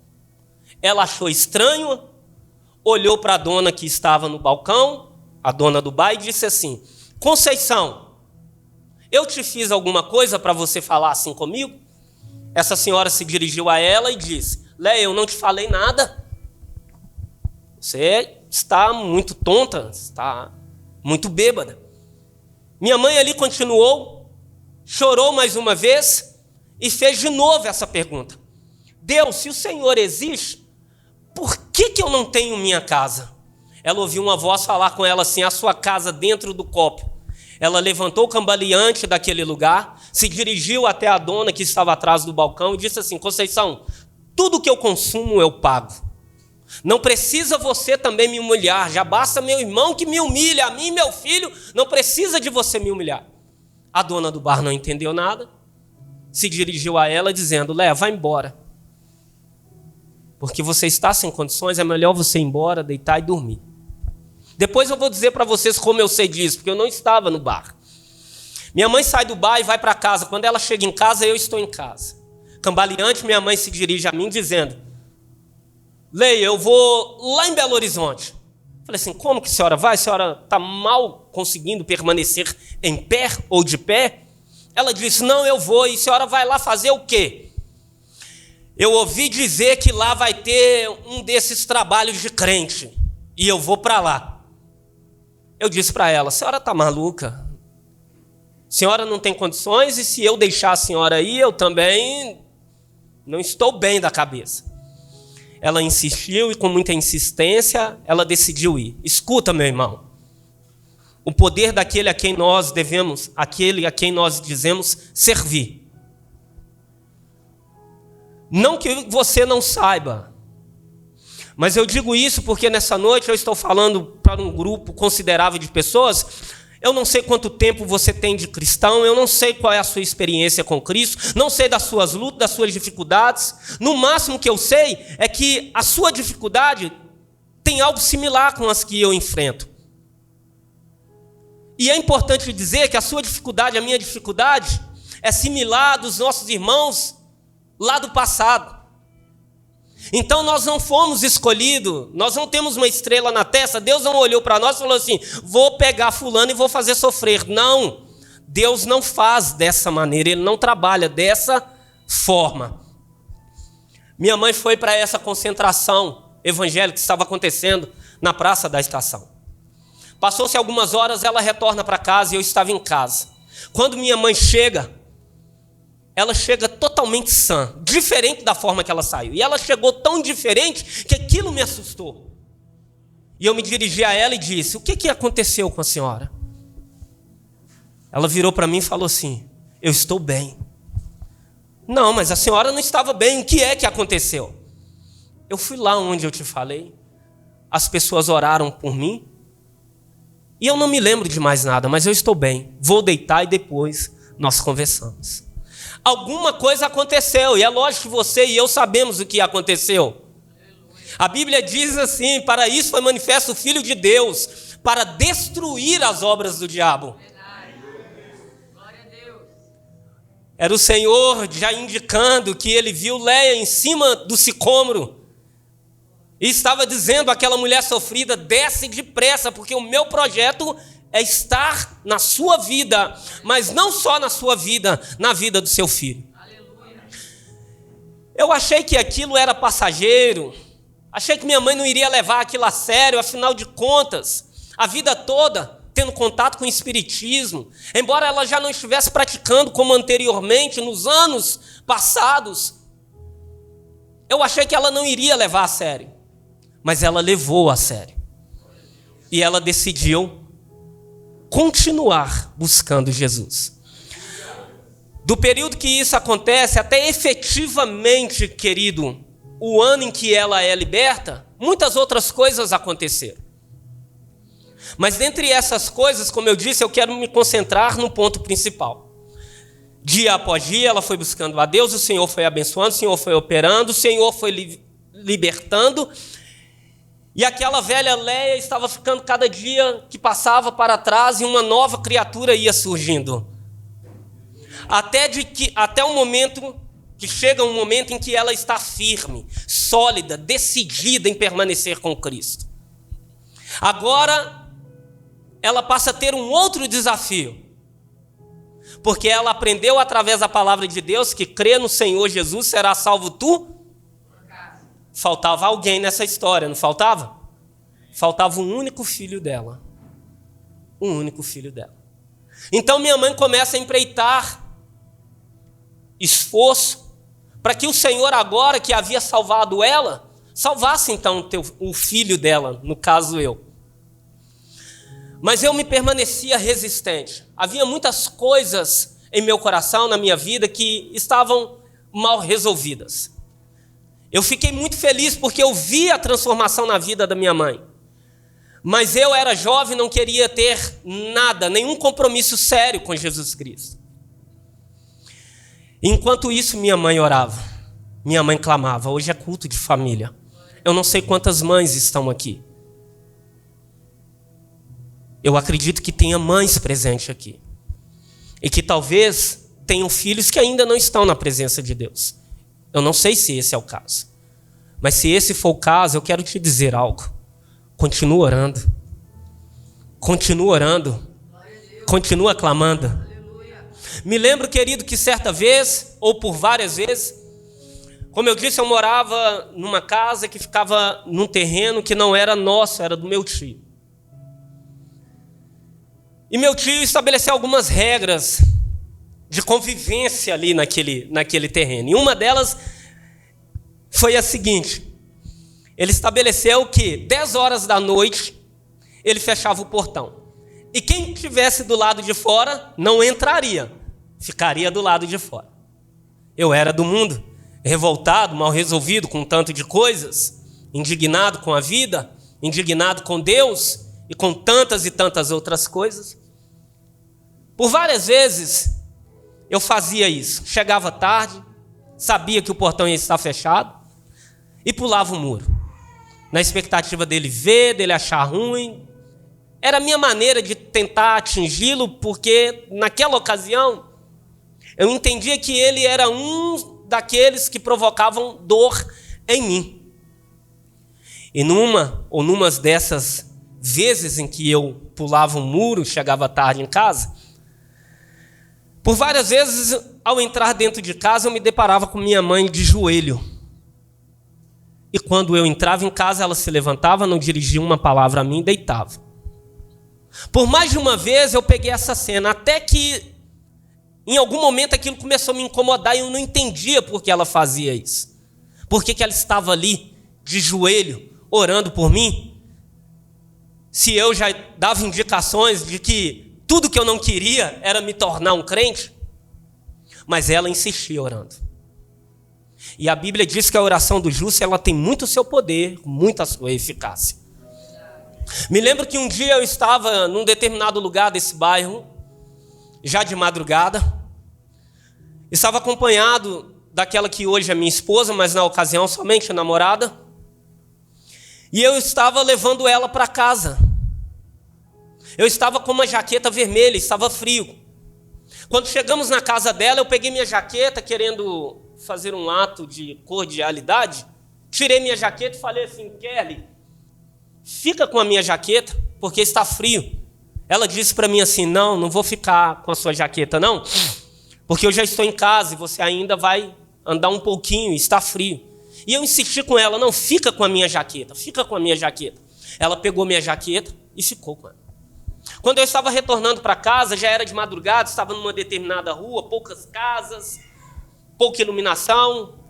Speaker 1: Ela achou estranho, olhou para a dona que estava no balcão, a dona do bar, e disse assim: Conceição, eu te fiz alguma coisa para você falar assim comigo? Essa senhora se dirigiu a ela e disse: Léia, eu não te falei nada. Você está muito tonta, está muito bêbada. Minha mãe ali continuou, chorou mais uma vez e fez de novo essa pergunta: Deus, se o Senhor existe, por que eu não tenho minha casa? Ela ouviu uma voz falar com ela assim: a sua casa dentro do copo. Ela levantou cambaleante daquele lugar, se dirigiu até a dona que estava atrás do balcão e disse assim: Conceição, tudo que eu consumo eu pago. Não precisa você também me humilhar, já basta meu irmão que me humilha, a mim e meu filho, não precisa de você me humilhar. A dona do bar não entendeu nada, se dirigiu a ela dizendo: Léia, vai embora. Porque você está sem condições, é melhor você ir embora, deitar e dormir. Depois eu vou dizer para vocês como eu sei disso, porque eu não estava no bar. Minha mãe sai do bar e vai para casa. Quando ela chega em casa, eu estou em casa. Cambaleante, minha mãe se dirige a mim dizendo: Leia, eu vou lá em Belo Horizonte. Falei assim: como que a senhora vai? A senhora está mal conseguindo permanecer em pé ou de pé? Ela disse: não, eu vou. E a senhora vai lá fazer o quê? Eu ouvi dizer que lá vai ter um desses trabalhos de crente. E eu vou para lá. Eu disse para ela: a senhora está maluca? A senhora não tem condições e se eu deixar a senhora ir, eu também não estou bem da cabeça. Ela insistiu e com muita insistência, ela decidiu ir. Escuta, meu irmão. O poder daquele a quem nós devemos, aquele a quem nós dizemos servir. Não que você não saiba, mas eu digo isso porque nessa noite eu estou falando para um grupo considerável de pessoas. Eu não sei quanto tempo você tem de cristão, eu não sei qual é a sua experiência com Cristo, não sei das suas lutas, das suas dificuldades. No máximo que eu sei é que a sua dificuldade tem algo similar com as que eu enfrento. E é importante dizer que a sua dificuldade, a minha dificuldade, é similar dos nossos irmãos lá do passado. Então nós não fomos escolhidos, nós não temos uma estrela na testa. Deus não olhou para nós e falou assim: vou pegar fulano e vou fazer sofrer. Não, Deus não faz dessa maneira, Ele não trabalha dessa forma. Minha mãe foi para essa concentração evangélica que estava acontecendo na Praça da Estação. Passou-se algumas horas, ela retorna para casa e eu estava em casa. Quando minha mãe chega, ela chega totalmente sã, diferente da forma que ela saiu. E ela chegou tão diferente que aquilo me assustou. E eu me dirigi a ela e disse: o que aconteceu com a senhora? Ela virou para mim e falou assim: eu estou bem. Não, mas a senhora não estava bem, o que é que aconteceu? Eu fui lá onde eu te falei, as pessoas oraram por mim, e eu não me lembro de mais nada, mas eu estou bem. Vou deitar e depois nós conversamos. Alguma coisa aconteceu, e é lógico que você e eu sabemos o que aconteceu. A Bíblia diz assim: para isso foi manifesto o Filho de Deus, para destruir as obras do diabo. Era o Senhor já indicando que ele viu Léia em cima do sicômoro. E estava dizendo àquela mulher sofrida: desce depressa, porque o meu projeto é estar na sua vida, mas não só na sua vida, na vida do seu filho. Aleluia. Eu achei que aquilo era passageiro, achei que minha mãe não iria levar aquilo a sério, afinal de contas, a vida toda tendo contato com o espiritismo, embora ela já não estivesse praticando como anteriormente, nos anos passados, eu achei que ela não iria levar a sério, mas ela levou a sério. E ela decidiu continuar buscando Jesus. Do período que isso acontece até efetivamente, querido, o ano em que ela é liberta, muitas outras coisas aconteceram. Mas dentre essas coisas, como eu disse, eu quero me concentrar no ponto principal. Dia após dia, ela foi buscando a Deus, o Senhor foi abençoando, o Senhor foi operando, o Senhor foi libertando. E aquela velha Léia estava ficando cada dia que passava para trás e uma nova criatura ia surgindo. Até o momento que chega um momento em que ela está firme, sólida, decidida em permanecer com Cristo. Agora, ela passa a ter um outro desafio, porque ela aprendeu através da palavra de Deus que crê no Senhor Jesus será salvo tu. Faltava alguém nessa história, não faltava? Faltava um único filho dela. Um único filho dela. Então minha mãe começa a empreitar esforço para que o Senhor, agora que havia salvado ela, salvasse então o filho dela, no caso eu. Mas eu me permanecia resistente. Havia muitas coisas em meu coração, na minha vida, que estavam mal resolvidas. Eu fiquei muito feliz porque eu vi a transformação na vida da minha mãe. Mas eu era jovem e não queria ter nada, nenhum compromisso sério com Jesus Cristo. Enquanto isso, minha mãe orava, minha mãe clamava. Hoje é culto de família. Eu não sei quantas mães estão aqui. Eu acredito que tenha mães presentes aqui. E que talvez tenham filhos que ainda não estão na presença de Deus. Eu não sei se esse é o caso. Mas se esse for o caso, eu quero te dizer algo. Continua orando. Continua orando. Continua clamando. Me lembro, querido, que certa vez, ou por várias vezes, como eu disse, eu morava numa casa que ficava num terreno que não era nosso, era do meu tio. E meu tio estabeleceu algumas regras de convivência ali naquele terreno. E uma delas foi a seguinte: ele estabeleceu que 10 horas da noite ele fechava o portão. E quem estivesse do lado de fora não entraria, ficaria do lado de fora. Eu era do mundo, revoltado, mal resolvido com um tanto de coisas, indignado com a vida, indignado com Deus e com tantas e tantas outras coisas. Por várias vezes eu fazia isso. Chegava tarde, sabia que o portão ia estar fechado e pulava o muro, na expectativa dele ver, dele achar ruim. Era a minha maneira de tentar atingi-lo, porque naquela ocasião eu entendia que ele era um daqueles que provocavam dor em mim. E numas dessas vezes em que eu pulava um muro, chegava tarde em casa, por várias vezes, ao entrar dentro de casa, eu me deparava com minha mãe de joelho. E quando eu entrava em casa, ela se levantava, não dirigia uma palavra a mim e deitava. Por mais de uma vez eu peguei essa cena, até que em algum momento aquilo começou a me incomodar e eu não entendia por que ela fazia isso. Por que ela estava ali, de joelho, orando por mim? Se eu já dava indicações de que tudo que eu não queria era me tornar um crente, mas ela insistia orando. E a Bíblia diz que a oração do justo, ela tem muito o seu poder, muita sua eficácia. Me lembro que um dia eu estava num determinado lugar desse bairro, já de madrugada, estava acompanhado daquela que hoje é minha esposa, mas na ocasião somente a namorada, e eu estava levando ela para casa. Eu estava com uma jaqueta vermelha, estava frio. Quando chegamos na casa dela, eu peguei minha jaqueta, querendo fazer um ato de cordialidade. Tirei minha jaqueta e falei assim: Kelly, fica com a minha jaqueta, porque está frio. Ela disse para mim assim: não vou ficar com a sua jaqueta não, porque eu já estou em casa e você ainda vai andar um pouquinho e está frio. E eu insisti com ela: não, fica com a minha jaqueta, fica com a minha jaqueta. Ela pegou minha jaqueta e ficou com ela. Quando eu estava retornando para casa, já era de madrugada, estava numa determinada rua, poucas casas, pouca iluminação,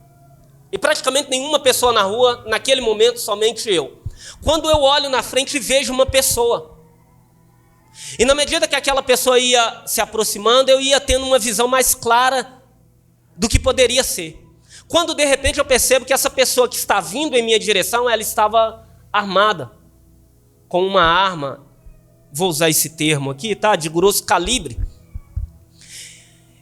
Speaker 1: e praticamente nenhuma pessoa na rua, naquele momento, somente eu. Quando eu olho na frente, vejo uma pessoa. E na medida que aquela pessoa ia se aproximando, eu ia tendo uma visão mais clara do que poderia ser. Quando de repente eu percebo que essa pessoa que está vindo em minha direção, ela estava armada, com uma arma, vou usar esse termo aqui, tá? De grosso calibre.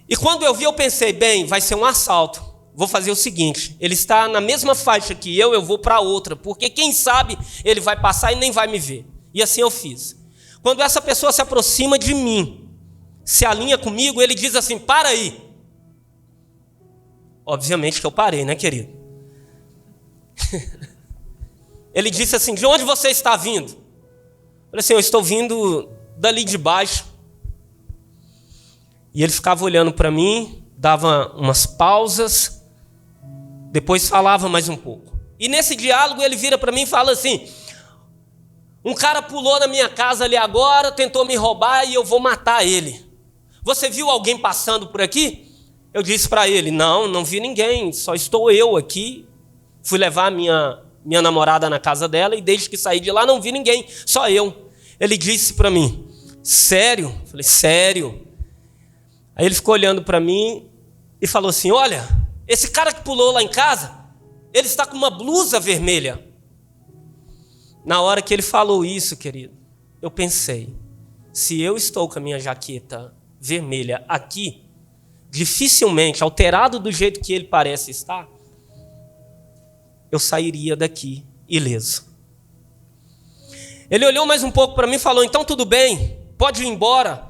Speaker 1: E quando eu vi, eu pensei: bem, vai ser um assalto. Vou fazer o seguinte: ele está na mesma faixa que eu vou para outra, porque quem sabe ele vai passar e nem vai me ver. E assim eu fiz. Quando essa pessoa se aproxima de mim, se alinha comigo, ele diz assim: para aí. Obviamente que eu parei, né, querido? Ele disse assim: de onde você está vindo? Eu falei assim: eu estou vindo dali de baixo. E ele ficava olhando para mim, dava umas pausas, depois falava mais um pouco. E nesse diálogo ele vira para mim e fala assim: um cara pulou na minha casa ali agora, tentou me roubar e eu vou matar ele. Você viu alguém passando por aqui? Eu disse para ele: não vi ninguém, só estou eu aqui. Fui levar minha namorada na casa dela e desde que saí de lá não vi ninguém, só eu. Ele disse para mim: sério? Eu falei: sério. Aí ele ficou olhando para mim e falou assim: olha, esse cara que pulou lá em casa, ele está com uma blusa vermelha. Na hora que ele falou isso, querido, eu pensei: se eu estou com a minha jaqueta vermelha aqui, dificilmente, alterado do jeito que ele parece estar, eu sairia daqui ileso. Ele olhou mais um pouco para mim e falou: então tudo bem, pode ir embora.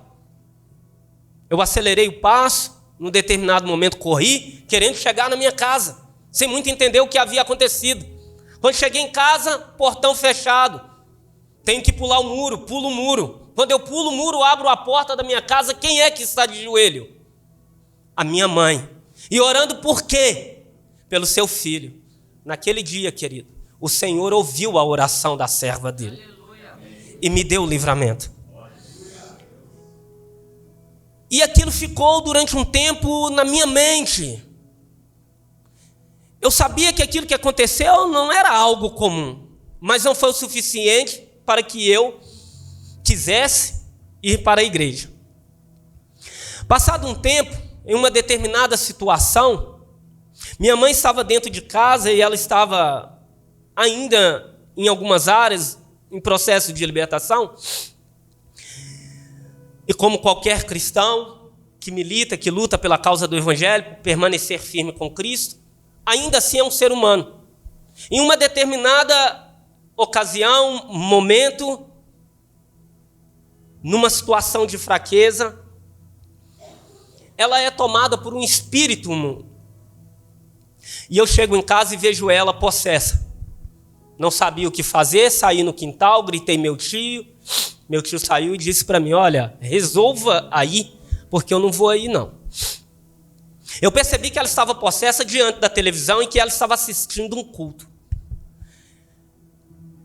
Speaker 1: Eu acelerei o passo, num determinado momento corri, querendo chegar na minha casa, sem muito entender o que havia acontecido. Quando cheguei em casa, portão fechado, tenho que pular o muro, pulo o muro. Quando eu pulo o muro, abro a porta da minha casa, quem é que está de joelho? A minha mãe. E orando por quê? Pelo seu filho. Naquele dia, querido, o Senhor ouviu a oração da serva dele e me deu o livramento. E aquilo ficou durante um tempo na minha mente. Eu sabia que aquilo que aconteceu não era algo comum, mas não foi o suficiente para que eu quisesse ir para a igreja. Passado um tempo, em uma determinada situação, minha mãe estava dentro de casa e ela estava ainda em algumas áreas em processo de libertação. E como qualquer cristão que milita, que luta pela causa do evangelho, permanecer firme com Cristo, ainda assim é um ser humano. Em uma determinada ocasião, momento, numa situação de fraqueza, ela é tomada por um espírito. E eu chego em casa e vejo ela possessa. Não sabia o que fazer, saí no quintal, gritei meu tio. Meu tio saiu e disse para mim: olha, resolva aí, porque eu não vou aí não. Eu percebi que ela estava possessa diante da televisão e que ela estava assistindo um culto.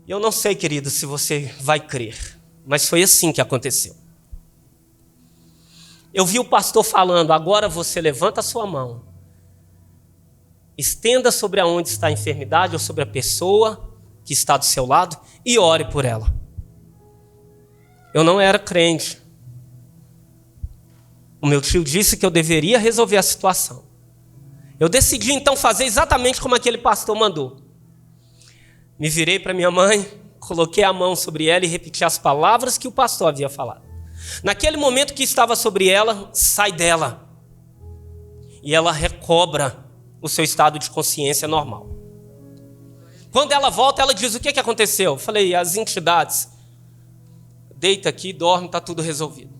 Speaker 1: Eu não sei, querido, se você vai crer, mas foi assim que aconteceu. Eu vi o pastor falando: agora você levanta a sua mão, estenda sobre aonde está a enfermidade ou sobre a pessoa que está do seu lado e ore por ela. Eu não era crente. O meu tio disse que eu deveria resolver a situação. Eu decidi então fazer exatamente como aquele pastor mandou. Me virei para minha mãe, coloquei a mão sobre ela e repeti as palavras que o pastor havia falado. Naquele momento que estava sobre ela, sai dela. E ela recobra o seu estado de consciência normal. Quando ela volta, ela diz: o que aconteceu? Eu falei: as entidades. Deita aqui, dorme, está tudo resolvido.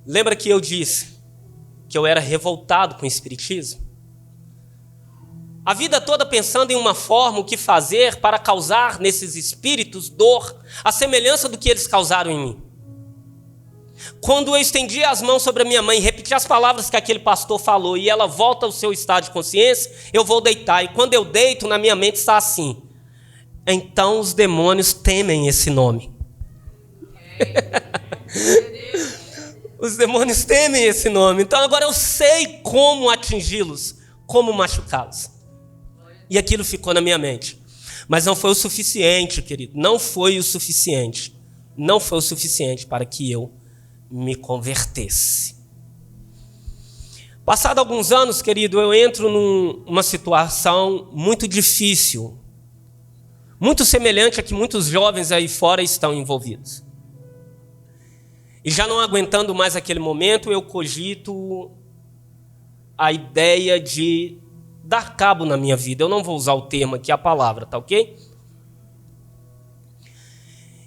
Speaker 1: Lembra que eu disse que eu era revoltado com o espiritismo? A vida toda pensando em uma forma, o que fazer para causar nesses espíritos dor, a semelhança do que eles causaram em mim. Quando eu estendi as mãos sobre a minha mãe e repeti as palavras que aquele pastor falou e ela volta ao seu estado de consciência, eu vou deitar. E quando eu deito, na minha mente está assim: então os demônios temem esse nome. Os demônios temem esse nome. Então agora eu sei como atingi-los, como machucá-los. E aquilo ficou na minha mente. Mas não foi o suficiente, querido. Não foi o suficiente. Não foi o suficiente para que eu me convertesse. Passado alguns anos, querido, eu entro numa situação muito difícil, muito semelhante a que muitos jovens aí fora estão envolvidos. E já não aguentando mais aquele momento, eu cogito a ideia de dar cabo na minha vida. Eu não vou usar o termo aqui, a palavra, tá ok?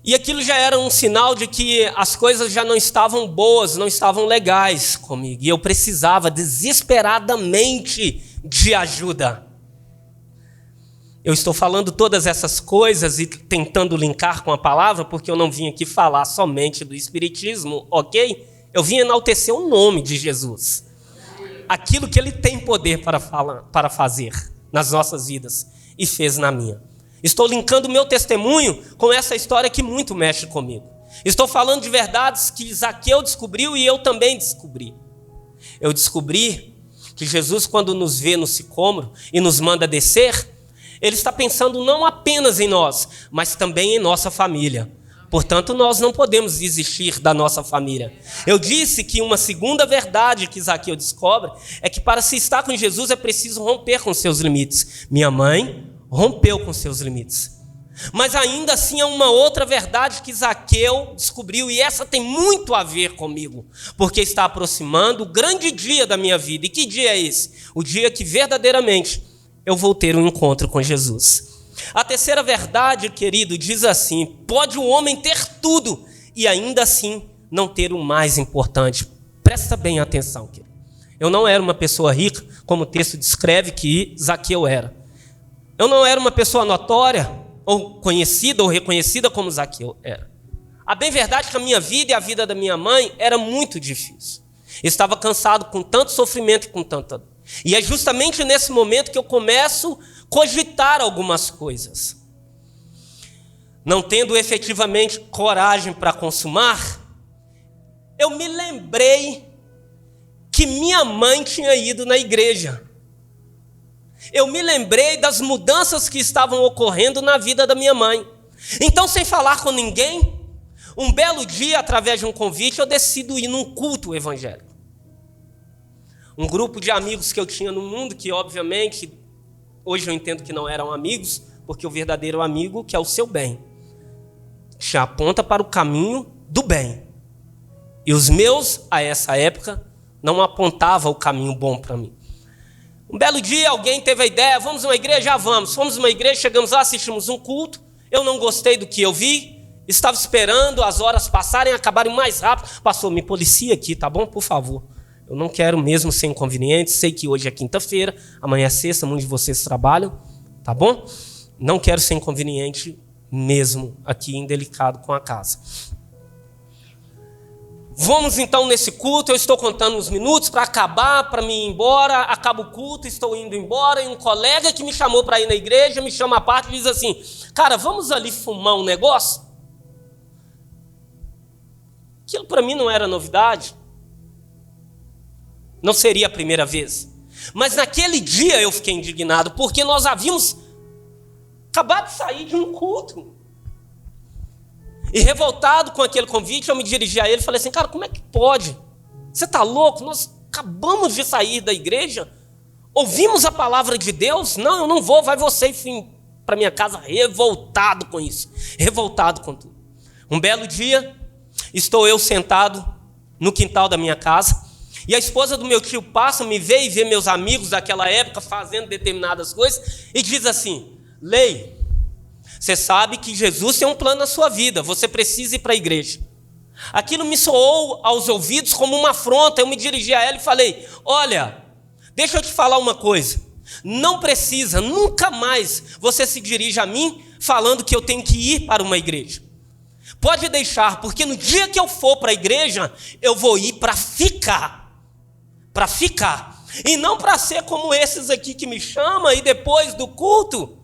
Speaker 1: E aquilo já era um sinal de que as coisas já não estavam boas, não estavam legais comigo. E eu precisava desesperadamente de ajuda. Eu estou falando todas essas coisas e tentando linkar com a palavra, porque eu não vim aqui falar somente do espiritismo, ok? Eu vim enaltecer o nome de Jesus. Aquilo que ele tem poder para fazer nas nossas vidas e fez na minha. Estou linkando o meu testemunho com essa história que muito mexe comigo. Estou falando de verdades que Zaqueu descobriu e eu também descobri. Eu descobri que Jesus, quando nos vê no sicômoro e nos manda descer, ele está pensando não apenas em nós, mas também em nossa família. Portanto, nós não podemos desistir da nossa família. Eu disse que uma segunda verdade que Zaqueu descobre é que para se estar com Jesus é preciso romper com seus limites. Minha mãe rompeu com seus limites. Mas ainda assim há uma outra verdade que Zaqueu descobriu, e essa tem muito a ver comigo, porque está aproximando o grande dia da minha vida. E que dia é esse? O dia que verdadeiramente eu vou ter um encontro com Jesus. A terceira verdade, querido, diz assim: pode o homem ter tudo e ainda assim não ter o mais importante. Presta bem atenção, querido. Eu não era uma pessoa rica, como o texto descreve que Zaqueu era. Eu não era uma pessoa notória, ou conhecida, ou reconhecida como Zaqueu era. A bem verdade é que a minha vida e a vida da minha mãe era muito difícil. Eu estava cansado com tanto sofrimento e com tanta dor. E é justamente nesse momento que eu começo a cogitar algumas coisas. Não tendo efetivamente coragem para consumar, eu me lembrei que minha mãe tinha ido na igreja. Eu me lembrei das mudanças que estavam ocorrendo na vida da minha mãe. Então, sem falar com ninguém, um belo dia, através de um convite, eu decido ir num culto evangélico. Um grupo de amigos que eu tinha no mundo, que obviamente, hoje eu entendo que não eram amigos, porque o verdadeiro amigo que é o seu bem, te aponta para o caminho do bem. E os meus, a essa época, não apontavam o caminho bom para mim. Um belo dia alguém teve a ideia: vamos numa igreja? Já vamos. Fomos numa igreja, chegamos lá, assistimos um culto. Eu não gostei do que eu vi, estava esperando as horas passarem, acabarem mais rápido. Pastor, me policia aqui, tá bom? Por favor. Eu não quero mesmo ser inconveniente, sei que hoje é quinta-feira, amanhã é sexta, muitos de vocês trabalham, tá bom? Não quero ser inconveniente mesmo aqui, indelicado com a casa. Vamos então nesse culto, eu estou contando uns minutos para acabar, para me ir embora, acaba o culto, estou indo embora, e um colega que me chamou para ir na igreja, me chama à parte e diz assim: cara, vamos ali fumar um negócio? Aquilo para mim não era novidade, não seria a primeira vez, mas naquele dia eu fiquei indignado, porque nós havíamos acabado de sair de um culto. E revoltado com aquele convite, eu me dirigi a ele e falei assim: cara, como é que pode? Você está louco? Nós acabamos de sair da igreja, ouvimos a palavra de Deus. Não, eu não vou, vai você. E fui para minha casa revoltado com isso, revoltado com tudo. Um belo dia, estou eu sentado no quintal da minha casa, e a esposa do meu tio passa, me vê e vê meus amigos daquela época fazendo determinadas coisas, e diz assim: Lei, você sabe que Jesus tem um plano na sua vida, você precisa ir para a igreja. Aquilo me soou aos ouvidos como uma afronta. Eu me dirigi a ela e falei: olha, deixa eu te falar uma coisa. Não precisa, nunca mais você se dirige a mim falando que eu tenho que ir para uma igreja. Pode deixar, porque no dia que eu for para a igreja, eu vou ir para ficar. Para ficar. E não para ser como esses aqui que me chamam e depois do culto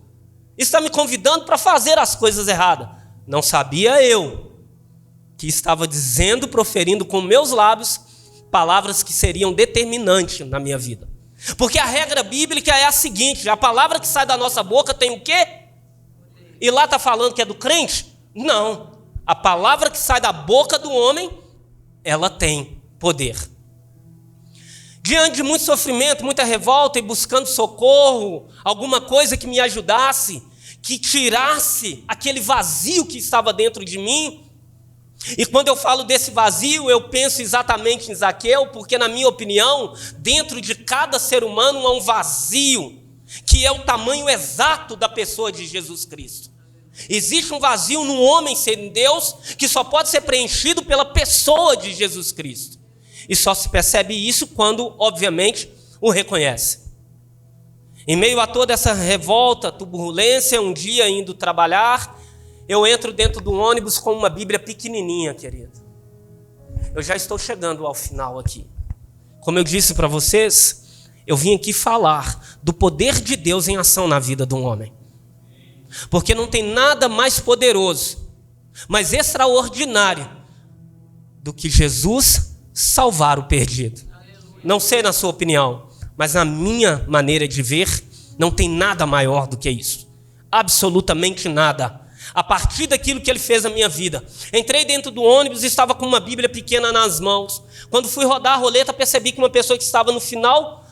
Speaker 1: está me convidando para fazer as coisas erradas. Não sabia eu que estava dizendo, proferindo com meus lábios, palavras que seriam determinantes na minha vida. Porque a regra bíblica é a seguinte: a palavra que sai da nossa boca tem o quê? E lá está falando que é do crente? Não. A palavra que sai da boca do homem, ela tem poder. Diante de muito sofrimento, muita revolta e buscando socorro, alguma coisa que me ajudasse, que tirasse aquele vazio que estava dentro de mim. E quando eu falo desse vazio, eu penso exatamente em Zaqueu, porque na minha opinião, dentro de cada ser humano há um vazio, que é o tamanho exato da pessoa de Jesus Cristo. Existe um vazio no homem sem Deus, que só pode ser preenchido pela pessoa de Jesus Cristo. E só se percebe isso quando, obviamente, o reconhece. Em meio a toda essa revolta, turbulência, um dia indo trabalhar, eu entro dentro do ônibus com uma Bíblia pequenininha, querido. Eu já estou chegando ao final aqui. Como eu disse para vocês, eu vim aqui falar do poder de Deus em ação na vida de um homem. Porque não tem nada mais poderoso, mais extraordinário, do que Jesus salvar o perdido. Não sei na sua opinião, mas na minha maneira de ver, não tem nada maior do que isso. Absolutamente nada. A partir daquilo que ele fez na minha vida. Entrei dentro do ônibus e estava com uma Bíblia pequena nas mãos. Quando fui rodar a roleta, percebi que uma pessoa que estava no final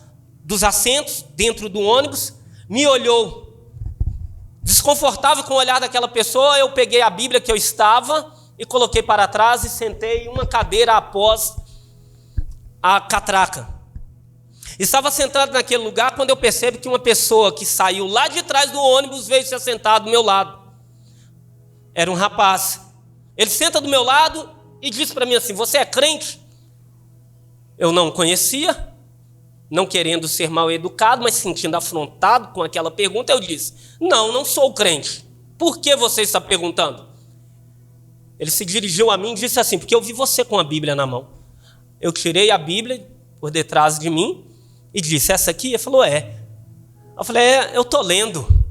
Speaker 1: dos assentos, dentro do ônibus, me olhou. Desconfortável com o olhar daquela pessoa, eu peguei a Bíblia que eu estava e coloquei para trás e sentei uma cadeira após a catraca. Estava sentado naquele lugar quando eu percebo que uma pessoa que saiu lá de trás do ônibus veio se assentar do meu lado. Era um rapaz. Ele senta do meu lado e diz para mim assim: você é crente? Eu não conhecia, não querendo ser mal educado, mas sentindo afrontado com aquela pergunta, eu disse: não sou crente. Por que você está perguntando? Ele se dirigiu a mim e disse assim: porque eu vi você com a Bíblia na mão. Eu tirei a Bíblia por detrás de mim e disse: essa aqui? Ele falou: é. Eu falei: eu estou lendo.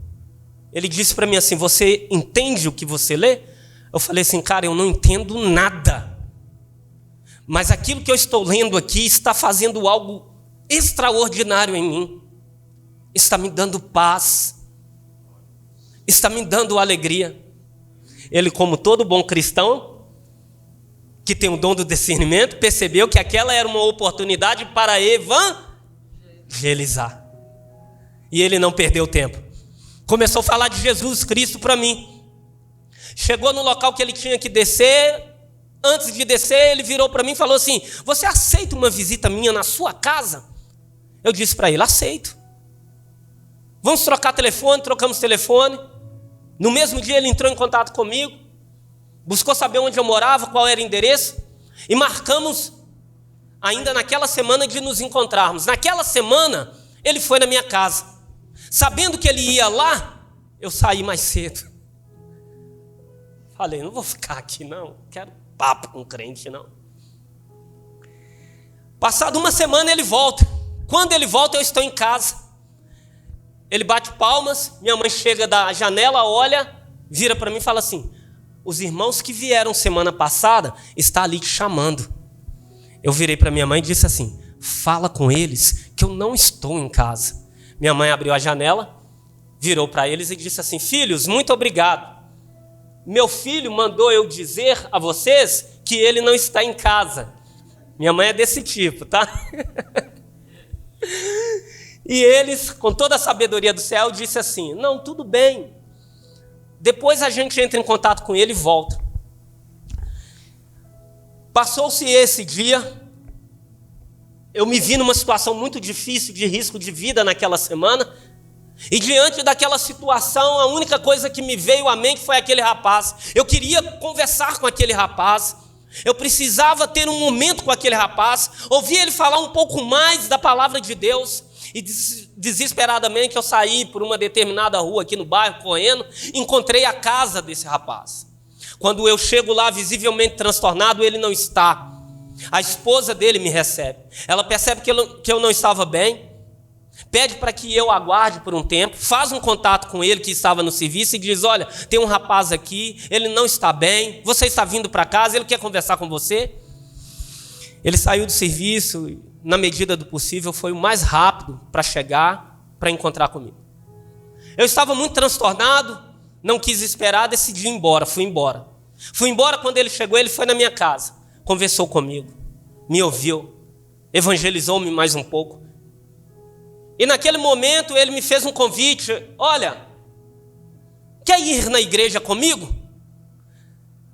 Speaker 1: Ele disse para mim assim: você entende o que você lê? Eu falei assim: cara, eu não entendo nada. Mas aquilo que eu estou lendo aqui está fazendo algo extraordinário em mim. Está me dando paz. Está me dando alegria. Ele, como todo bom cristão, que tem o dom do discernimento, percebeu que aquela era uma oportunidade para evangelizar. E ele não perdeu tempo. Começou a falar de Jesus Cristo para mim. Chegou no local que ele tinha que descer. Antes de descer, ele virou para mim e falou assim: você aceita uma visita minha na sua casa? Eu disse para ele: aceito. Vamos trocar telefone. Trocamos telefone. No mesmo dia ele entrou em contato comigo, buscou saber onde eu morava, qual era o endereço, e marcamos ainda naquela semana de nos encontrarmos. Naquela semana ele foi na minha casa. Sabendo que ele ia lá, eu saí mais cedo. Falei: não vou ficar aqui não, quero papo com crente não. Passada uma semana ele volta. Quando ele volta, eu estou em casa. Ele bate palmas, minha mãe chega da janela, olha, vira para mim e fala assim: os irmãos que vieram semana passada estão ali te chamando. Eu virei para minha mãe e disse assim: fala com eles que eu não estou em casa. Minha mãe abriu a janela, virou para eles e disse assim: filhos, muito obrigado. Meu filho mandou eu dizer a vocês que ele não está em casa. Minha mãe é desse tipo, tá? E eles, com toda a sabedoria do céu, disse assim: não, tudo bem. Depois a gente entra em contato com ele e volta. Passou-se esse dia. Eu me vi numa situação muito difícil, de risco de vida naquela semana. E diante daquela situação, a única coisa que me veio à mente foi aquele rapaz. Eu queria conversar com aquele rapaz. Eu precisava ter um momento com aquele rapaz, ouvir ele falar um pouco mais da palavra de Deus. E desesperadamente eu saí por uma determinada rua aqui no bairro, correndo, encontrei a casa desse rapaz. Quando eu chego lá, visivelmente transtornado, ele não está. A esposa dele me recebe. Ela percebe que eu não estava bem, pede para que eu aguarde por um tempo, faz um contato com ele que estava no serviço e diz: olha, tem um rapaz aqui, ele não está bem, você está vindo para casa, ele quer conversar com você. Ele saiu do serviço, na medida do possível, foi o mais rápido para chegar, para encontrar comigo. Eu estava muito transtornado, não quis esperar, decidi ir embora, fui embora. Fui embora, quando ele chegou, ele foi na minha casa, conversou comigo, me ouviu, evangelizou-me mais um pouco. E naquele momento ele me fez um convite: olha, quer ir na igreja comigo?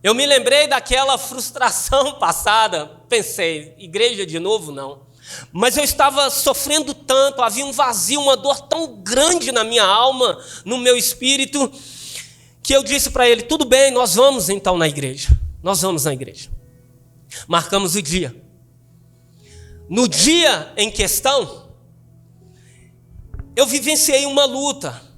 Speaker 1: Eu me lembrei daquela frustração passada, pensei, igreja de novo não. Mas eu estava sofrendo tanto, havia um vazio, uma dor tão grande na minha alma, no meu espírito, que eu disse para ele: tudo bem, nós vamos então na igreja. Nós vamos na igreja. Marcamos o dia. No dia em questão, eu vivenciei uma luta.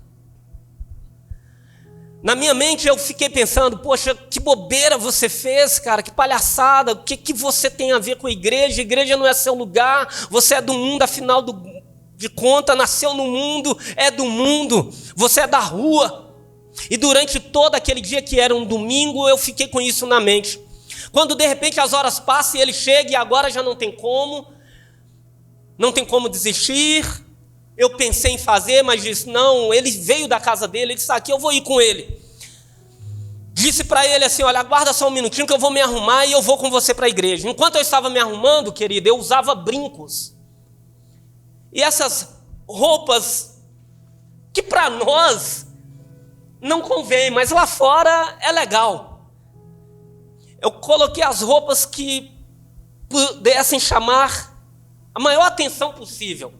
Speaker 1: Na minha mente eu fiquei pensando: poxa, que bobeira você fez, cara, que palhaçada, o que você tem a ver com a igreja? A igreja não é seu lugar, você é do mundo, afinal de contas, nasceu no mundo, é do mundo, você é da rua. E durante todo aquele dia, que era um domingo, eu fiquei com isso na mente. Quando de repente as horas passam e ele chega e agora já não tem como desistir. Eu pensei em fazer, mas disse: não, ele veio da casa dele, ele está aqui, eu vou ir com ele. Disse para ele assim: olha, aguarda só um minutinho que eu vou me arrumar e eu vou com você para a igreja. Enquanto eu estava me arrumando, querido, eu usava brincos. E essas roupas que para nós não convém, mas lá fora é legal. Eu coloquei as roupas que pudessem chamar a maior atenção possível.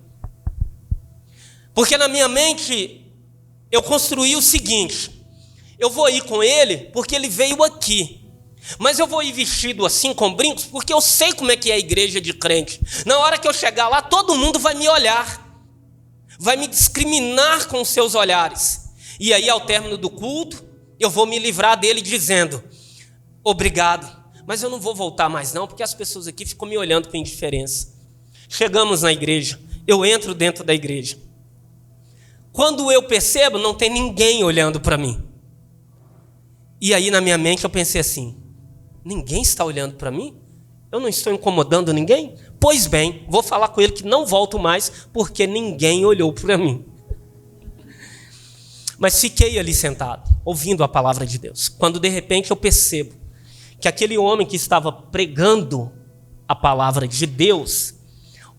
Speaker 1: Porque na minha mente eu construí o seguinte: eu vou ir com ele porque ele veio aqui. Mas eu vou ir vestido assim, com brincos, porque eu sei como é que é a igreja de crente. Na hora que eu chegar lá, todo mundo vai me olhar, vai me discriminar com os seus olhares. E aí, ao término do culto, eu vou me livrar dele dizendo: obrigado, mas eu não vou voltar mais não, porque as pessoas aqui ficam me olhando com indiferença. Chegamos na igreja, eu entro dentro da igreja. Quando eu percebo, não tem ninguém olhando para mim. E aí na minha mente eu pensei assim: ninguém está olhando para mim? Eu não estou incomodando ninguém? Pois bem, vou falar com ele que não volto mais, porque ninguém olhou para mim. Mas fiquei ali sentado, ouvindo a palavra de Deus. Quando de repente eu percebo que aquele homem que estava pregando a palavra de Deus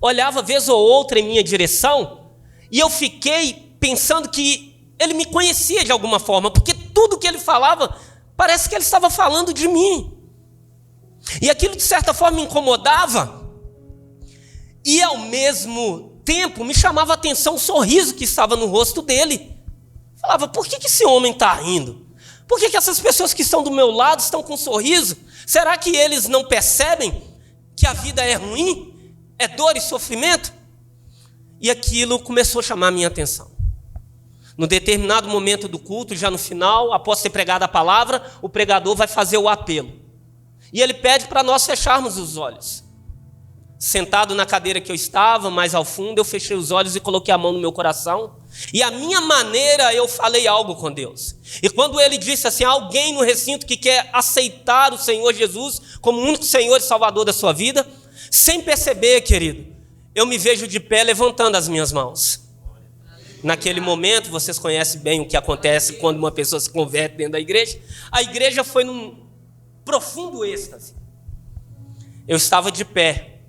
Speaker 1: olhava vez ou outra em minha direção, e eu fiquei pensando que ele me conhecia de alguma forma, porque tudo que ele falava, parece que ele estava falando de mim. E aquilo de certa forma me incomodava, e ao mesmo tempo me chamava a atenção o sorriso que estava no rosto dele. Falava: por que esse homem está rindo? Por que essas pessoas que estão do meu lado estão com um sorriso? Será que eles não percebem que a vida é ruim? É dor e sofrimento? E aquilo começou a chamar a minha atenção. No determinado momento do culto, já no final, após ter pregado a palavra, o pregador vai fazer o apelo. E ele pede para nós fecharmos os olhos. Sentado na cadeira que eu estava, mais ao fundo, eu fechei os olhos e coloquei a mão no meu coração. E a minha maneira, eu falei algo com Deus. E quando ele disse assim: alguém no recinto que quer aceitar o Senhor Jesus como o único Senhor e Salvador da sua vida, sem perceber, querido, eu me vejo de pé levantando as minhas mãos. Naquele momento, vocês conhecem bem o que acontece quando uma pessoa se converte dentro da igreja. A igreja foi num profundo êxtase. Eu estava de pé.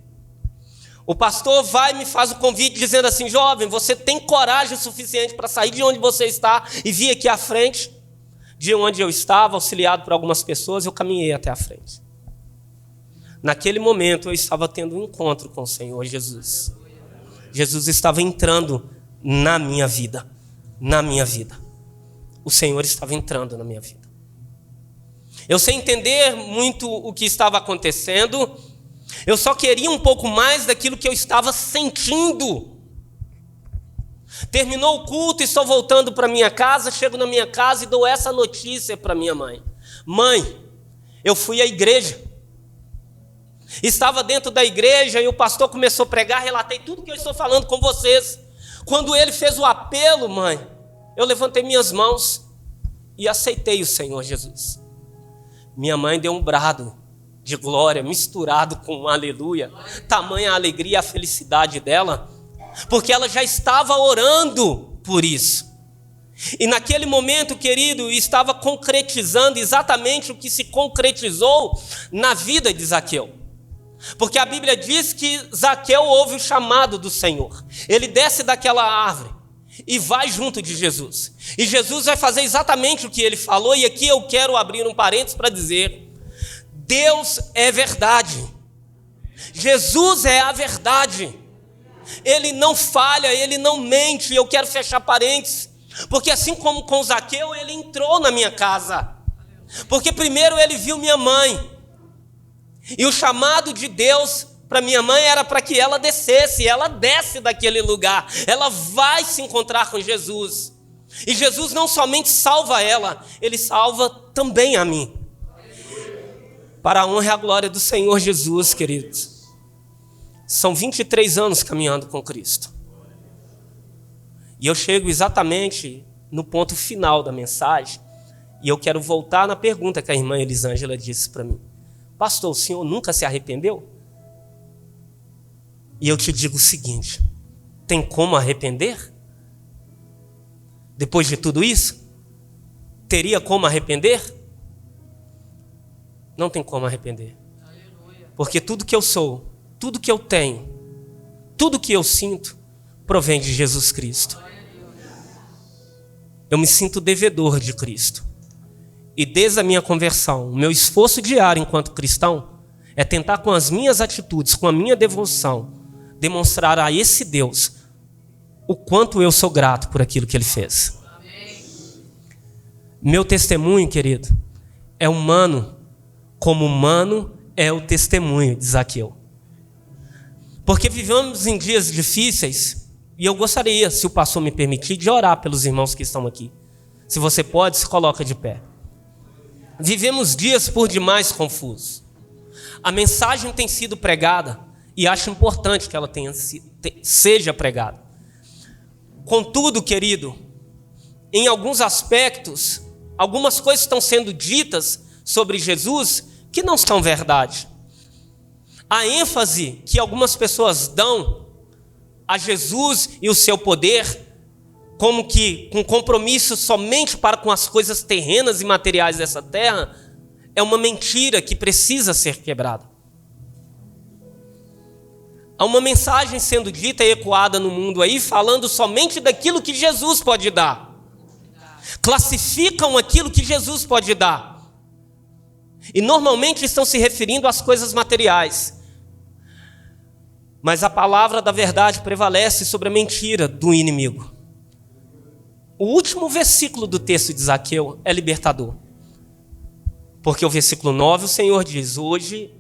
Speaker 1: O pastor vai e me faz o convite dizendo assim: jovem, você tem coragem suficiente para sair de onde você está e vir aqui à frente? De onde eu estava, auxiliado por algumas pessoas, eu caminhei até a frente. Naquele momento eu estava tendo um encontro com o Senhor Jesus. Jesus estava entrando na minha vida. Na minha vida. O Senhor estava entrando na minha vida. Eu sem entender muito o que estava acontecendo, eu só queria um pouco mais daquilo que eu estava sentindo. Terminou o culto e estou voltando para minha casa, chego na minha casa e dou essa notícia para minha mãe. Mãe, eu fui à igreja. Estava dentro da igreja e o pastor começou a pregar, relatei tudo que eu estou falando com vocês. Quando ele fez o apelo, mãe, eu levantei minhas mãos e aceitei o Senhor Jesus. Minha mãe deu um brado de glória, misturado com um aleluia. Tamanha a alegria e a felicidade dela, porque ela já estava orando por isso. E naquele momento, querido, estava concretizando exatamente o que se concretizou na vida de Zaqueu. Porque a Bíblia diz que Zaqueu ouve o chamado do Senhor. Ele desce daquela árvore e vai junto de Jesus. E Jesus vai fazer exatamente o que ele falou. E aqui eu quero abrir um parênteses para dizer: Deus é verdade. Jesus é a verdade. Ele não falha, ele não mente. Eu quero fechar parênteses, porque assim como com Zaqueu, ele entrou na minha casa. Porque primeiro ele viu minha mãe. E o chamado de Deus para minha mãe era para que ela descesse. Ela desce daquele lugar. Ela vai se encontrar com Jesus. E Jesus não somente salva ela, ele salva também a mim. Para a honra e a glória do Senhor Jesus, queridos. São 23 anos caminhando com Cristo. E eu chego exatamente no ponto final da mensagem. E eu quero voltar na pergunta que a irmã Elisângela disse para mim. Pastor, o senhor nunca se arrependeu? E eu te digo o seguinte: tem como arrepender? Depois de tudo isso? Teria como arrepender? Não tem como arrepender. Porque tudo que eu sou, tudo que eu tenho, tudo que eu sinto, provém de Jesus Cristo. Eu me sinto devedor de Cristo. E desde a minha conversão, o meu esforço diário enquanto cristão é tentar com as minhas atitudes, com a minha devoção, demonstrar a esse Deus o quanto eu sou grato por aquilo que Ele fez. Amém. Meu testemunho, querido, é humano, como humano é o testemunho de Zaqueu. Porque vivemos em dias difíceis, e eu gostaria, se o pastor me permitir, de orar pelos irmãos que estão aqui. Se você pode, se coloca de pé. Vivemos dias por demais confusos. A mensagem tem sido pregada e acho importante que ela seja pregada. Contudo, querido, em alguns aspectos, algumas coisas estão sendo ditas sobre Jesus que não são verdade. A ênfase que algumas pessoas dão a Jesus e o seu poder, como que com compromisso somente para com as coisas terrenas e materiais dessa terra, é uma mentira que precisa ser quebrada. Há uma mensagem sendo dita e ecoada no mundo aí, falando somente daquilo que Jesus pode dar. Classificam aquilo que Jesus pode dar. E normalmente estão se referindo às coisas materiais. Mas a palavra da verdade prevalece sobre a mentira do inimigo. O último versículo do texto de Zaqueu é libertador. Porque o versículo 9, o Senhor diz: hoje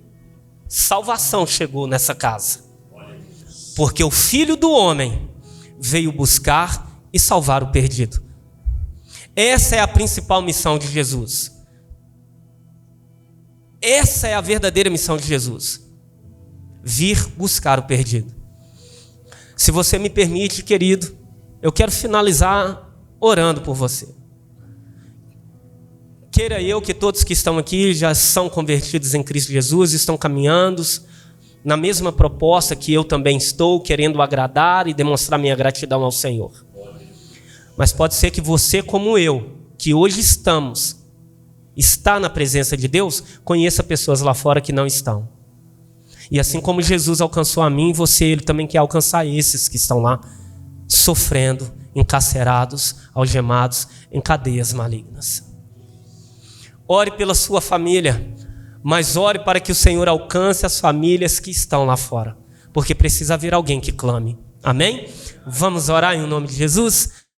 Speaker 1: salvação chegou nessa casa. Porque o Filho do Homem veio buscar e salvar o perdido. Essa é a principal missão de Jesus. Essa é a verdadeira missão de Jesus. Vir buscar o perdido. Se você me permite, querido, eu quero finalizar orando por você. Queira eu que todos que estão aqui já são convertidos em Cristo Jesus, estão caminhando na mesma proposta que eu também estou, querendo agradar e demonstrar minha gratidão ao Senhor. Mas pode ser que você, como eu, que hoje está na presença de Deus, conheça pessoas lá fora que não estão. E assim como Jesus alcançou a mim, Ele também quer alcançar esses que estão lá, sofrendo, encarcerados, algemados, em cadeias malignas. Ore pela sua família, mas ore para que o Senhor alcance as famílias que estão lá fora, porque precisa haver alguém que clame. Amém? Vamos orar em nome de Jesus?